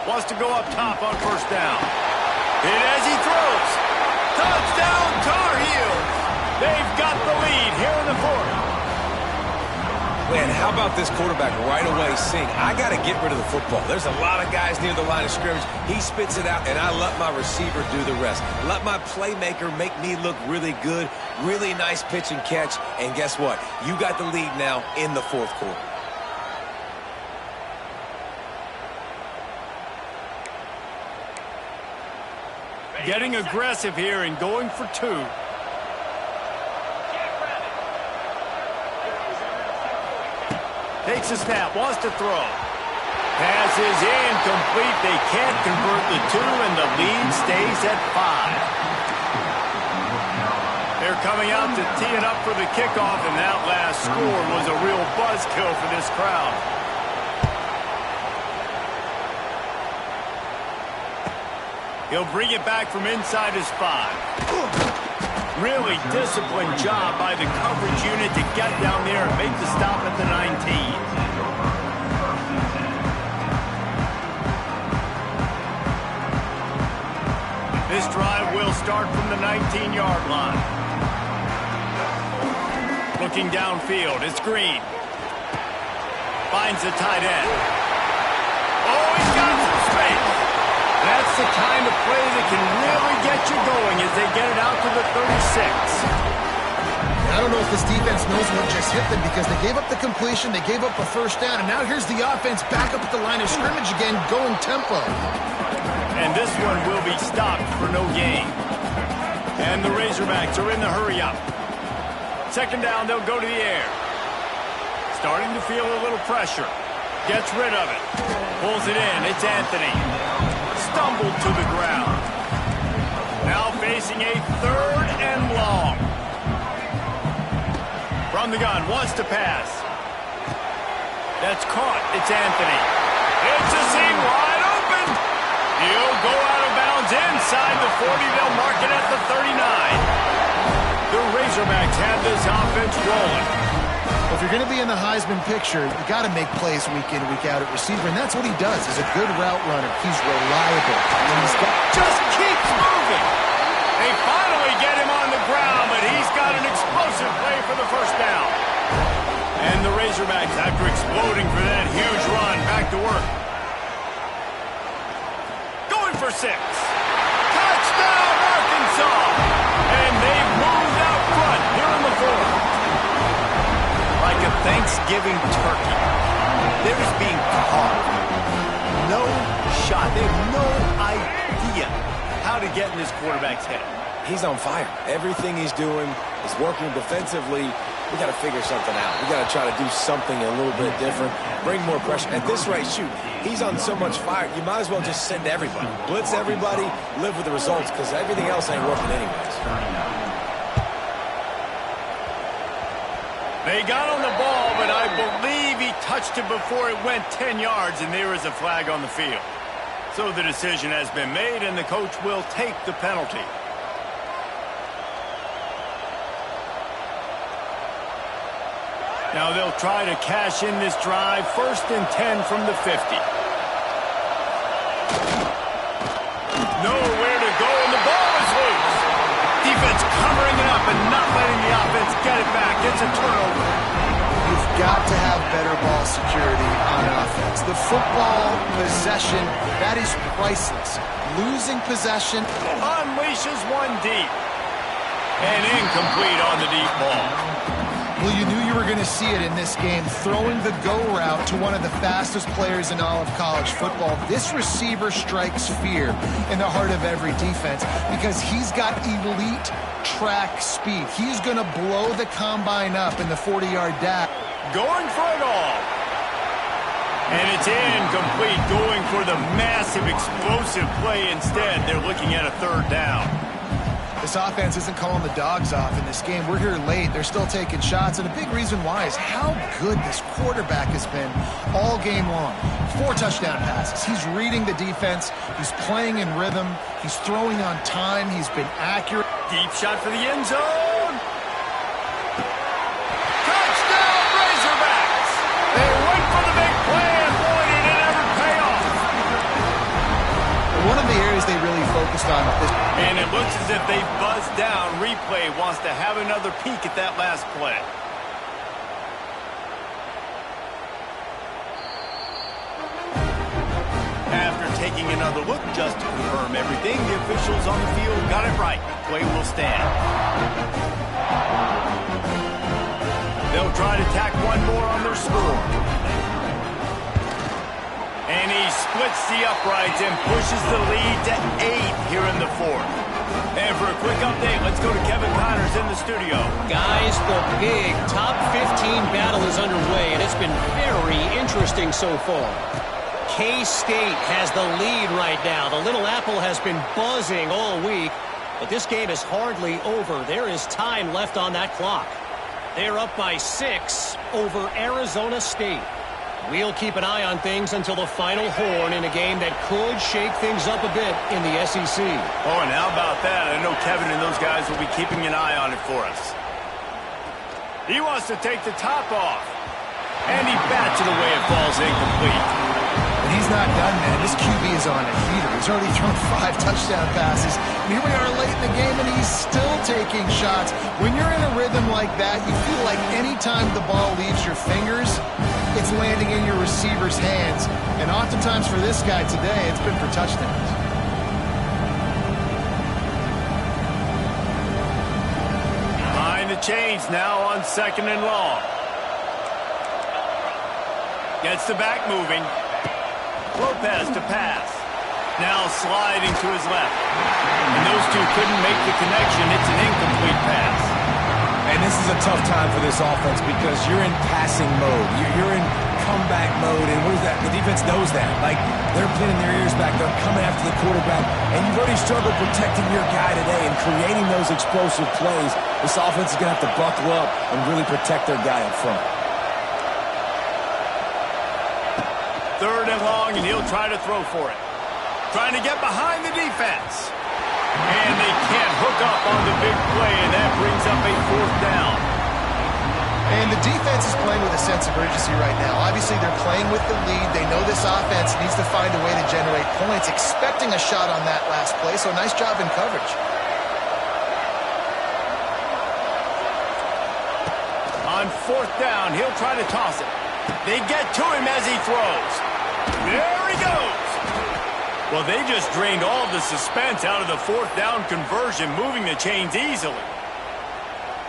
Wants to go up top on first down. Hit as he throws. Touchdown Tar Heels. They've got the lead here in the fourth. Man, how about this quarterback right away saying, I got to get rid of the football. There's a lot of guys near the line of scrimmage. He spits it out, and I let my receiver do the rest. Let my playmaker make me look really good, really nice pitch and catch. And guess what? You got the lead now in the fourth quarter. Getting aggressive here and going for two. Takes a snap, wants to throw. Pass is incomplete. They can't convert the two, and the lead stays at 5. They're coming out to tee it up for the kickoff, and that last score was a real buzzkill for this crowd. He'll bring it back from inside his 5. Really disciplined job by the coverage unit to get down there and make the stop at the 19. This drive will start from the 19-yard line. Looking downfield, it's Green. Finds the tight end. Oh, he's got some space. That's the kind of play that can really get you going as they get it out to the 36. I don't know if this defense knows what just hit them because they gave up the completion, they gave up a first down, and now here's the offense back up at the line of scrimmage again, going tempo. And this one will be stopped for no gain. And the Razorbacks are in the hurry-up. Second down, they'll go to the air. Starting to feel a little pressure. Gets rid of it. Pulls it in. It's Anthony. Stumbled to the ground. Now facing a 3rd and long. From the gun, wants to pass. That's caught. It's Anthony. It's a seam wide open. He'll go out of bounds inside the 40. They'll mark it at the 39. The Razorbacks have this offense rolling. If you're going to be in the Heisman picture, you got to make plays week in, week out at receiver, and that's what he does. He's a good route runner. He's reliable. And he's got just keeps moving. They finally get him on the ground, but he's got an explosive play for the first down. And the Razorbacks, after exploding for that huge run, back to work. Going for 6. Touchdown, Arkansas! And they've moved out front here in the fourth. Like a Thanksgiving turkey. They're just being carved. No shot. They have no idea how to get in this quarterback's head. He's on fire. Everything he's doing is working defensively. We got to figure something out. We got to try to do something a little bit different. Bring more pressure. At this rate, shoot, he's on so much fire, you might as well just send everybody. Blitz everybody, live with the results, because everything else ain't working anyways. They got on the ball, but I believe he touched it before it went 10 yards, and there is a flag on the field. So the decision has been made, and the coach will take the penalty. Now they'll try to cash in this drive. 1st and 10 from the 50. force a turnover. You've got to have better ball security on offense. The football possession, that is priceless. Losing possession. Unleashes one deep. And incomplete on the deep ball. Well, you knew you were going to see it in this game, throwing the go route to one of the fastest players in all of college football. This receiver strikes fear in the heart of every defense because he's got elite track speed. He's going to blow the combine up in the 40-yard dash. Going for it all. And it's incomplete, going for the massive explosive play instead. They're looking at a third down. This offense isn't calling the dogs off in this game. We're here late. They're still taking shots, and a big reason why is how good this quarterback has been all game long. 4 touchdown passes. He's reading the defense. He's playing in rhythm. He's throwing on time. He's been accurate. Deep shot for the end zone. Touchdown, Razorbacks! They went for the big play, and boy, did it ever pay off. One of the areas they really focused on is... And it looks as if they buzzed down. Replay wants to have another peek at that last play. After taking another look just to confirm everything, the officials on the field got it right. Play will stand. They'll try to tack one more on their score. And he splits the uprights and pushes the lead to 8 here in the fourth. And for a quick update, let's go to Kevin Connors in the studio. Guys, the big top 15 battle is underway, and it's been very interesting so far. K-State has the lead right now. The Little Apple has been buzzing all week, but this game is hardly over. There is time left on that clock. They're up by 6 over Arizona State. We'll keep an eye on things until the final horn in a game that could shake things up a bit in the SEC. Oh, and how about that? I know Kevin and those guys will be keeping an eye on it for us. He wants to take the top off. And he bats it away. It falls incomplete. And he's not done, man. This QB is on a heater. He's already thrown 5 touchdown passes. And here we are late in the game, and he's still taking shots. When you're in a rhythm like that, you feel like any time the ball leaves your fingers, it's landing in your receiver's hands. And oftentimes for this guy today, it's been for touchdowns. Behind the chains now on 2nd and long. Gets the back moving. Lopez to pass. Now sliding to his left. And those two couldn't make the connection. It's an incomplete pass. And this is a tough time for this offense because you're in passing mode. You're in comeback mode, and what is that? The defense knows that. Like, they're pinning their ears back. They're coming after the quarterback, and you've already struggled protecting your guy today and creating those explosive plays. This offense is going to have to buckle up and really protect their guy up front. 3rd and long, and he'll try to throw for it. Trying to get behind the defense. And they can't hook up on the big play, and that brings up a 4th down. And the defense is playing with a sense of urgency right now. Obviously, they're playing with the lead. They know this offense needs to find a way to generate points, expecting a shot on that last play, so nice job in coverage. On 4th down, he'll try to toss it. They get to him as he throws. There he goes. Well, they just drained all the suspense out of the 4th down conversion, moving the chains easily.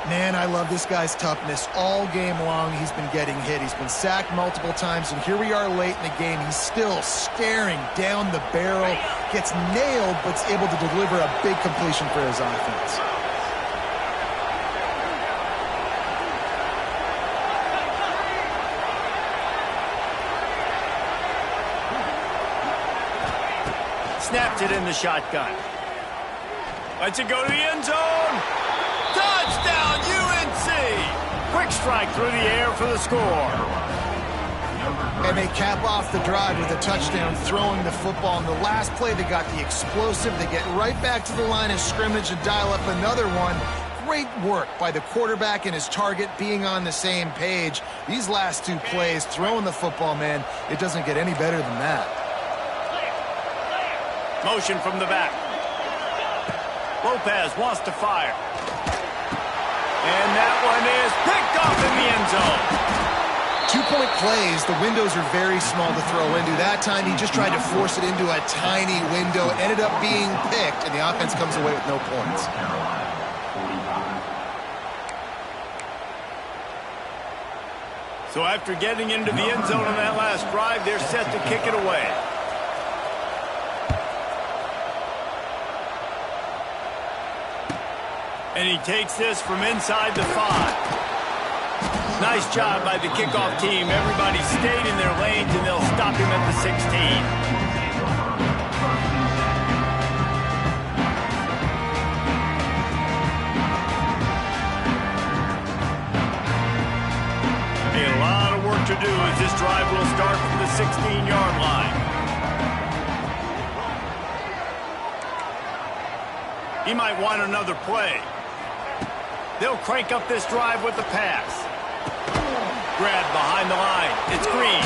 Man, I love this guy's toughness. All game long, he's been getting hit. He's been sacked multiple times, and here we are late in the game. He's still staring down the barrel, gets nailed, but's able to deliver a big completion for his offense. Snapped it in the shotgun. Lets it go to the end zone. Touchdown, UNC! Quick strike through the air for the score. And they cap off the drive with a touchdown, throwing the football. In the last play, they got the explosive. They get right back to the line of scrimmage and dial up another one. Great work by the quarterback and his target being on the same page. These last 2 plays, throwing the football, man, it doesn't get any better than that. Motion from the back. Lopez wants to fire. And that one is picked off in the end zone. 2-point plays, the windows are very small to throw into. That time he just tried to force it into a tiny window, ended up being picked, and the offense comes away with no points. So after getting into the end zone on that last drive, they're set to kick it away. And he takes this from inside the 5. Nice job by the kickoff team. Everybody stayed in their lanes, and they'll stop him at the 16. A lot of work to do as this drive will start from the 16-yard line. He might want another play. They'll crank up this drive with the pass. Grabbed behind the line. It's Green.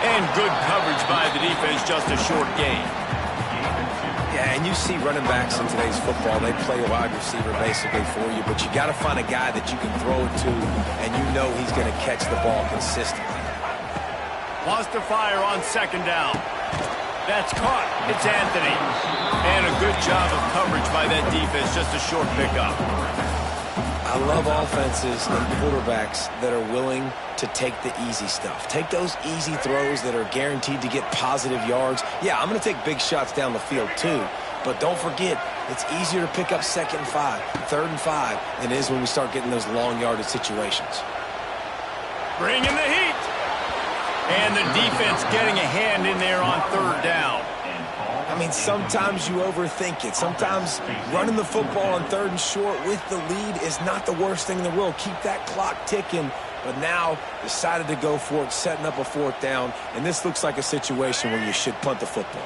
And good coverage by the defense, just a short gain. Yeah, and you see running backs in today's football, they play a wide receiver basically for you, but you got to find a guy that you can throw it to, and you know he's going to catch the ball consistently. Wants to fire on second down. That's caught. It's Anthony. And a good job of coverage by that defense, just a short pickup. I love offenses and quarterbacks that are willing to take the easy stuff. Take those easy throws that are guaranteed to get positive yards. Yeah, I'm going to take big shots down the field too, but don't forget, it's easier to pick up 2nd and 5, 3rd and 5 than it is when we start getting those long yardage situations. Bring in the heat. And the defense getting a hand in there on 3rd down. I mean, sometimes you overthink it. Sometimes running the football on 3rd and short with the lead is not the worst thing in the world. Keep that clock ticking. But now decided to go for it, setting up a 4th down. And this looks like a situation where you should punt the football.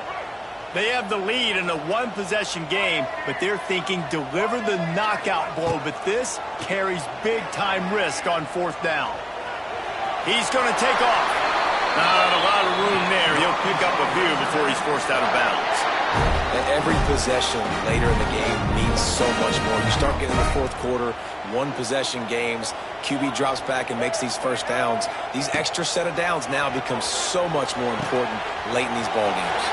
They have the lead in a one-possession game, but they're thinking deliver the knockout blow. But this carries big-time risk on 4th down. He's going to take off. Not a lot of room there. He'll pick up a few before he's forced out of bounds. Every possession later in the game means so much more. You start getting the 4th quarter, one-possession games, QB drops back and makes these first downs. These extra set of downs now become so much more important late in these ball games.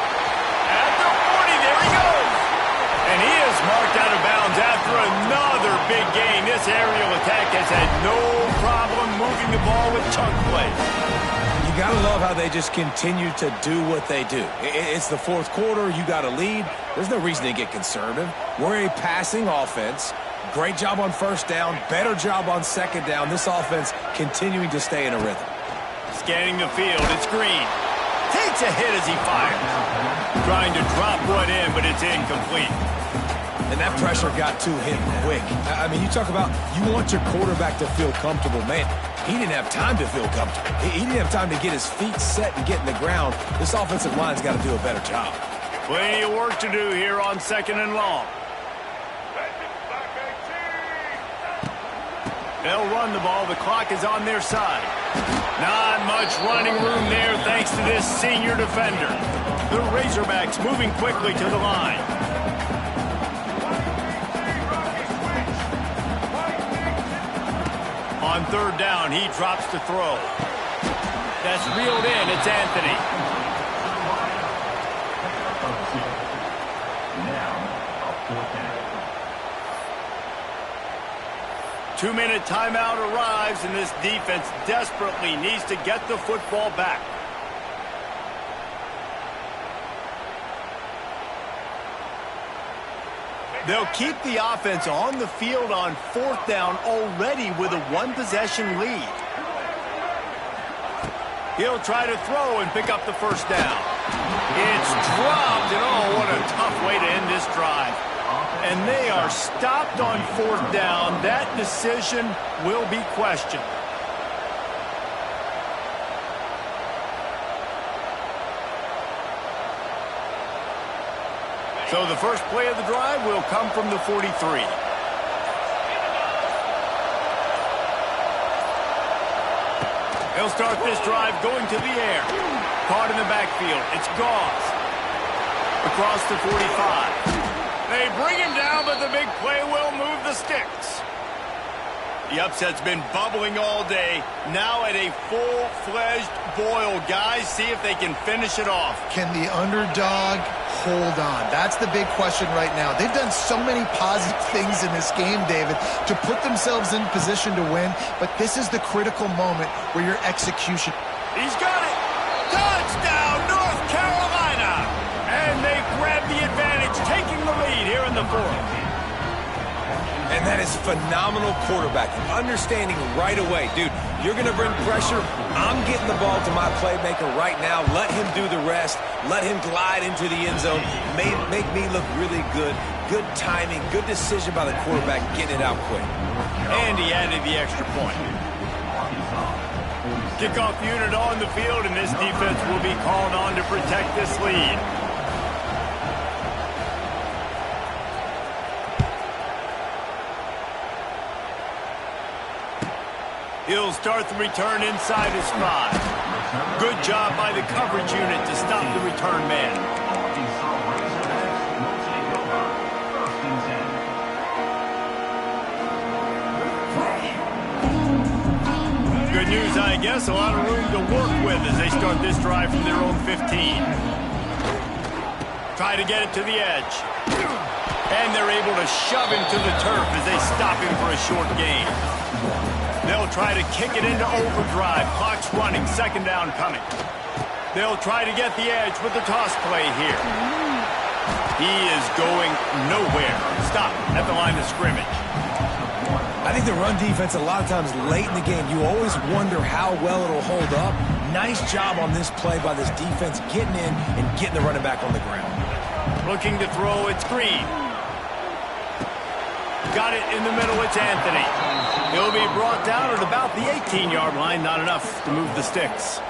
At the 40, there he goes. And he is marked out of bounds after another big gain. This aerial attack has had no problem moving the ball with chunk plays. You got to love how they just continue to do what they do. It's the 4th quarter. You got a lead. There's no reason to get conservative. We're a passing offense. Great job on 1st down. Better job on 2nd down. This offense continuing to stay in a rhythm. Scanning the field. It's Green. Takes a hit as he fires. Trying to drop one in, but it's incomplete. And that pressure got to him quick. I mean, you talk about you want your quarterback to feel comfortable. Man, he didn't have time to feel comfortable. He didn't have time to get his feet set and get in the ground. This offensive line's got to do a better job. Plenty of work to do here on 2nd and long. They'll run the ball. The clock is on their side. Not much running room there thanks to this senior defender. The Razorbacks moving quickly to the line. On 3rd down, he drops to throw. That's reeled in. It's Anthony. Two-minute timeout arrives, and this defense desperately needs to get the football back. They'll keep the offense on the field on 4th down already with a one-possession lead. He'll try to throw and pick up the 1st down. It's dropped, and oh, what a tough way to end this drive. And they are stopped on 4th down. That decision will be questioned. So the first play of the drive will come from the 43. He'll start this drive going to the air. Caught in the backfield. It's Gauze. Across the 45. They bring him down, but the big play will move the sticks. The upset's been bubbling all day. Now at a full-fledged boil. Guys, see if they can finish it off. Can the underdog hold on? That's the big question right now. They've done so many positive things in this game, David, to put themselves in position to win, but this is the critical moment where your execution... He's got it! Touchdown, North Carolina! And they grab the advantage, taking the lead here in the fourth. And that is phenomenal quarterbacking. Understanding right away, dude, you're going to bring pressure. I'm getting the ball to my playmaker right now. Let him do the rest. Let him glide into the end zone. Make me look really good. Good timing, good decision by the quarterback, getting it out quick. And he added the extra point. Kickoff unit on the field, and this defense will be called on to protect this lead. He'll start the return inside his 5. Good job by the coverage unit to stop the return man. Good news, I guess. A lot of room to work with as they start this drive from their own 15. Try to get it to the edge. And they're able to shove him to the turf as they stop him for a short gain. They'll try to kick it into overdrive. Clock's running. Second down coming. They'll try to get the edge with the toss play here. He is going nowhere. Stop at the line of scrimmage. I think the run defense, a lot of times late in the game, you always wonder how well it'll hold up. Nice job on this play by this defense, getting in and getting the running back on the ground. Looking to throw, it's Green. Got it in the middle, it's Anthony. He'll be brought down at about the 18-yard line. Not enough to move the sticks.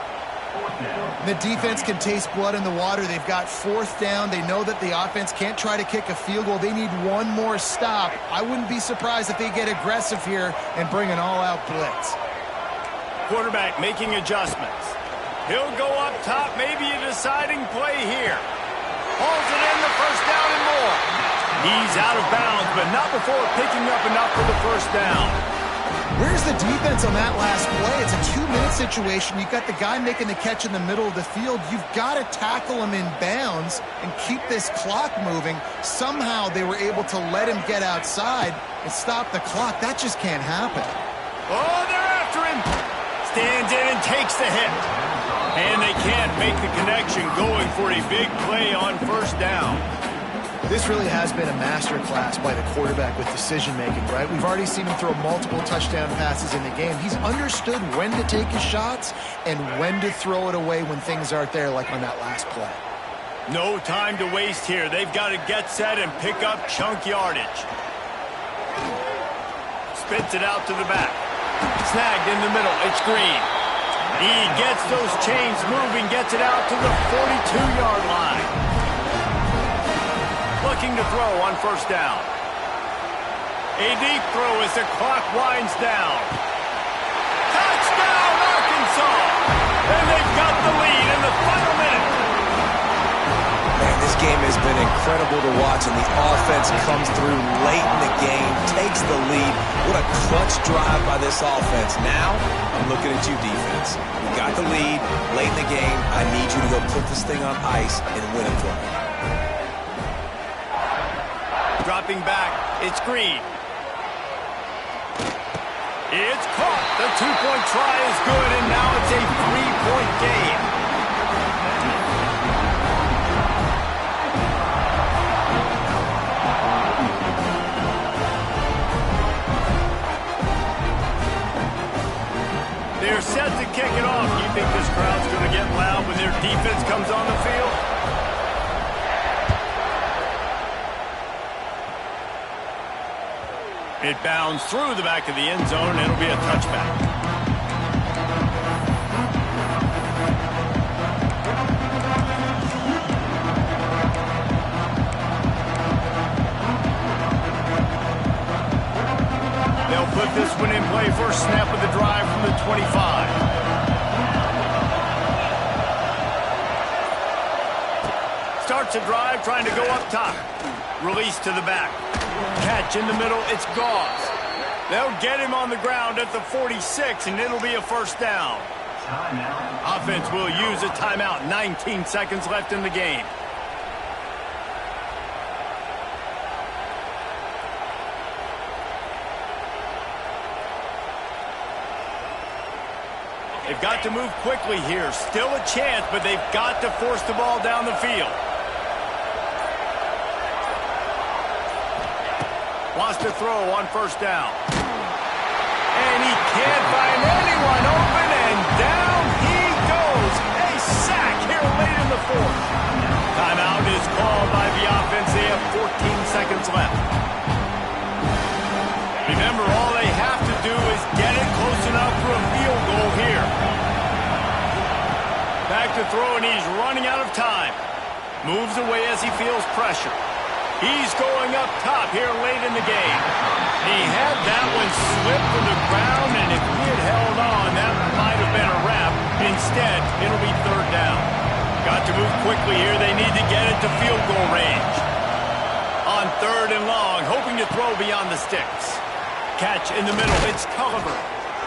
The defense can taste blood in the water. They've got 4th down. They know that the offense can't try to kick a field goal. They need one more stop. I wouldn't be surprised if they get aggressive here and bring an all-out blitz. Quarterback making adjustments. He'll go up top, maybe a deciding play here. Holds it in, the first down and more. He's out of bounds, but not before picking up enough for the first down. Where's the defense on that last play? It's a 2-minute situation. You've got the guy making the catch in the middle of the field. You've got to tackle him in bounds and keep this clock moving. Somehow they were able to let him get outside and stop the clock. That just can't happen. Oh, they're after him. Stands in and takes the hit. And they can't make the connection, going for a big play on first down. This really has been a masterclass by the quarterback with decision-making, right? We've already seen him throw multiple touchdown passes in the game. He's understood when to take his shots and when to throw it away when things aren't there, like on that last play. No time to waste here. They've got to get set and pick up chunk yardage. Spits it out to the back. Snagged in the middle. It's Green. He gets those chains moving, gets it out to the 42-yard line. Looking to throw on first down. A deep throw as the clock winds down. Touchdown, Arkansas! And they've got the lead in the final minute. Man, this game has been incredible to watch, and the offense comes through late in the game, takes the lead. What a clutch drive by this offense. Now, I'm looking at you, defense. We got the lead late in the game. I need you to go put this thing on ice and win it for me. Dropping back, it's Green. It's caught. The 2-point try is good, and now it's a 3-point game. They're set to kick it off. You think this crowd's going to get loud when their defense comes on the field? It bounds through the back of the end zone. It'll be a touchback. They'll put this one in play. First snap of the drive from the 25. Starts a drive trying to go up top. Release to the back. Catch in the middle, it's Gauze. They'll get him on the ground at the 46, and it'll be a first down. Timeout. Offense will use a timeout. 19 seconds left in the game. They've got to move quickly here. Still a chance, but they've got to force the ball down the field. Wants to throw on first down. And he can't find anyone open, and down he goes. A sack here late in the fourth. Timeout is called by the offense. They have 14 seconds left. Remember, all they have to do is get it close enough for a field goal here. Back to throw, and he's running out of time. Moves away as he feels pressure. He's going up top here late in the game. He had that one slip from the ground, and if he had held on, that might have been a wrap. Instead, it'll be third down. Got to move quickly here. They need to get it to field goal range. On third and long, hoping to throw beyond the sticks. Catch in the middle. It's Culliver.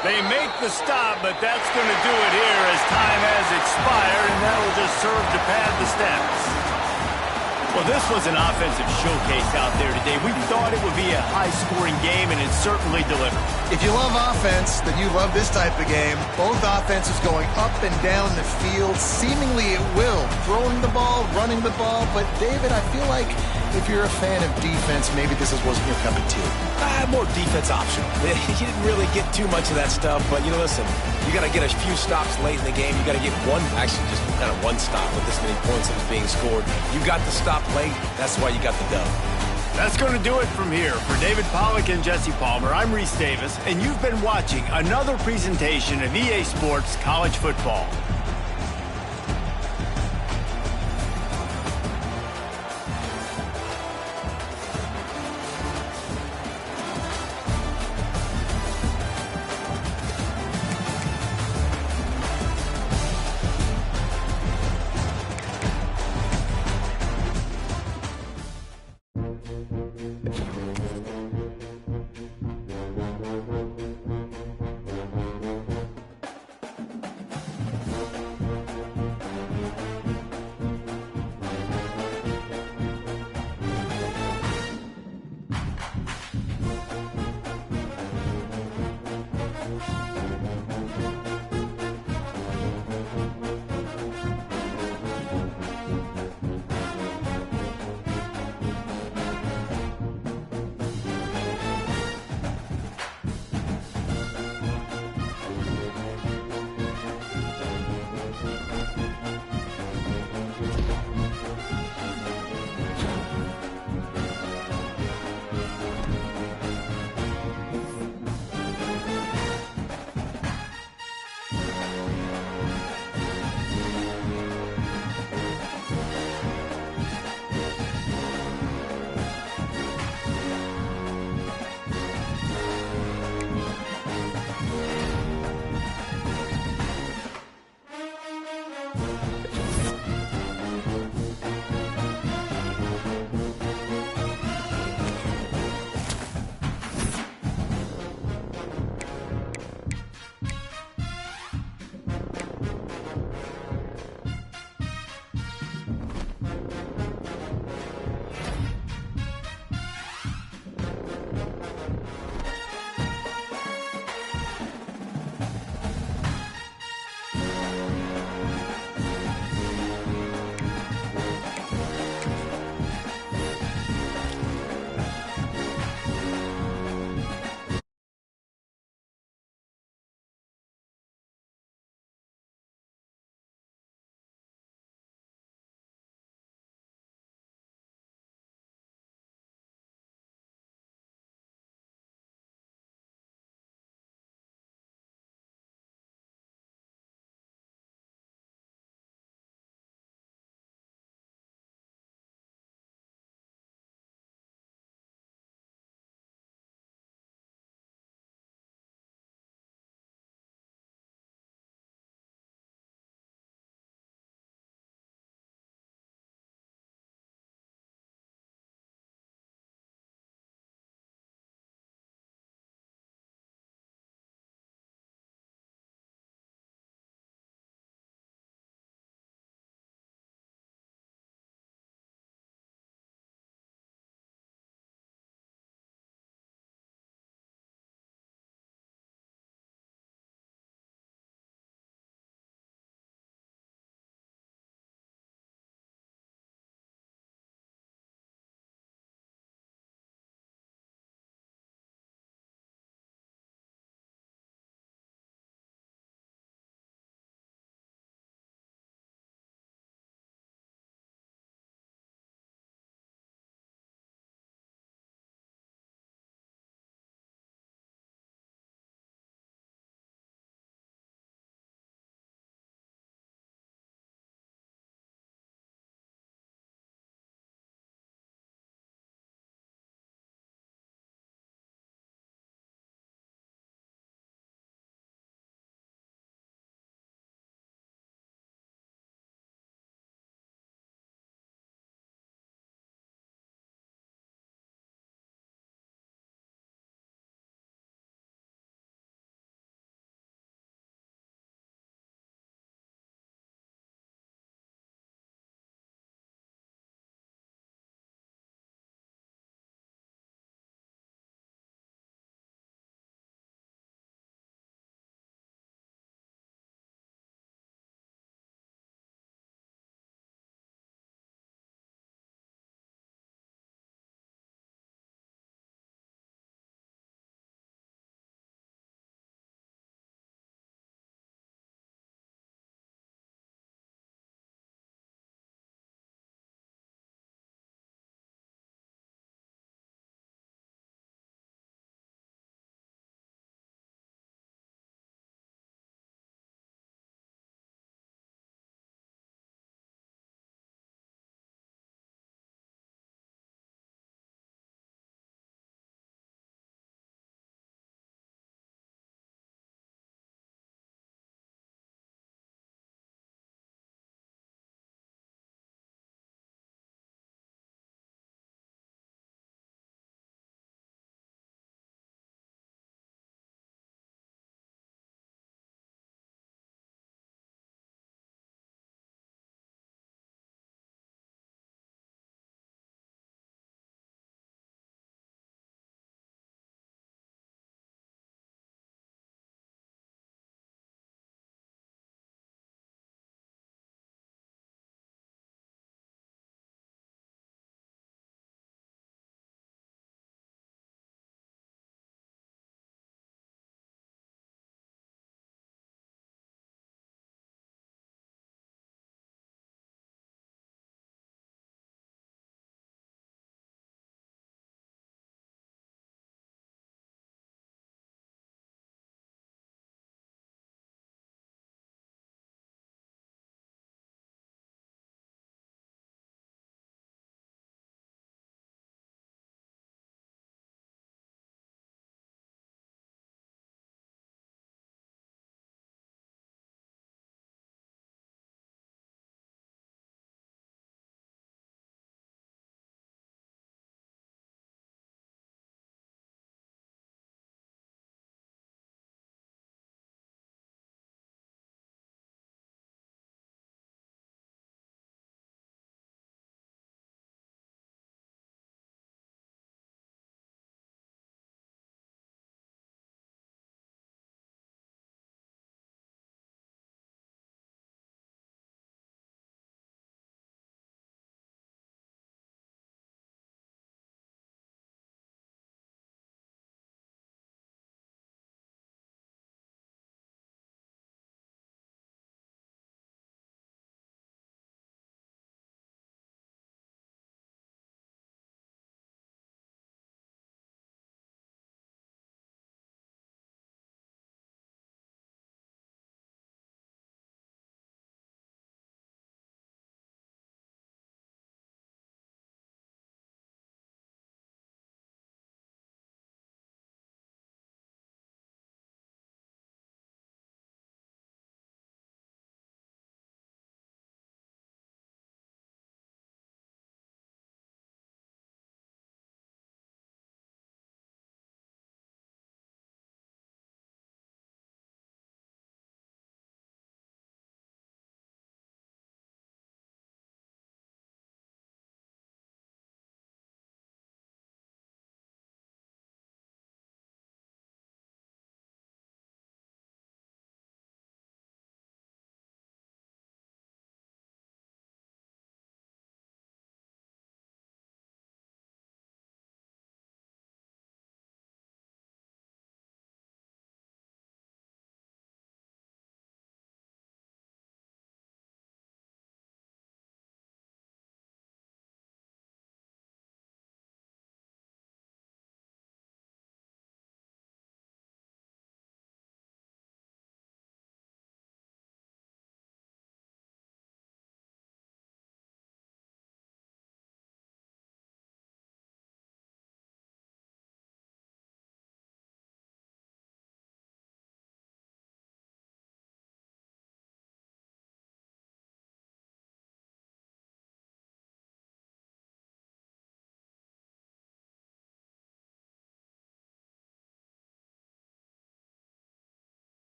They make the stop, but that's going to do it here as time has expired, and that'll just serve to pad the stats. Well, this was an offensive showcase out there today. We thought it would be a high-scoring game, and it certainly delivered. If you love offense, then you love this type of game. Both offenses going up and down the field, seemingly at will. Throwing the ball, running the ball. But, David, I feel like if you're a fan of defense, maybe this wasn't your cup of tea. More defense optional. You didn't really get too much of that stuff, but, listen, you got to get a few stops late in the game. You got to get actually just kind of one stop with this many points that was being scored. You got the stop late. That's why you got the dub. That's going to do it from here. For David Pollack and Jesse Palmer, I'm Reese Davis, and you've been watching another presentation of EA Sports College Football.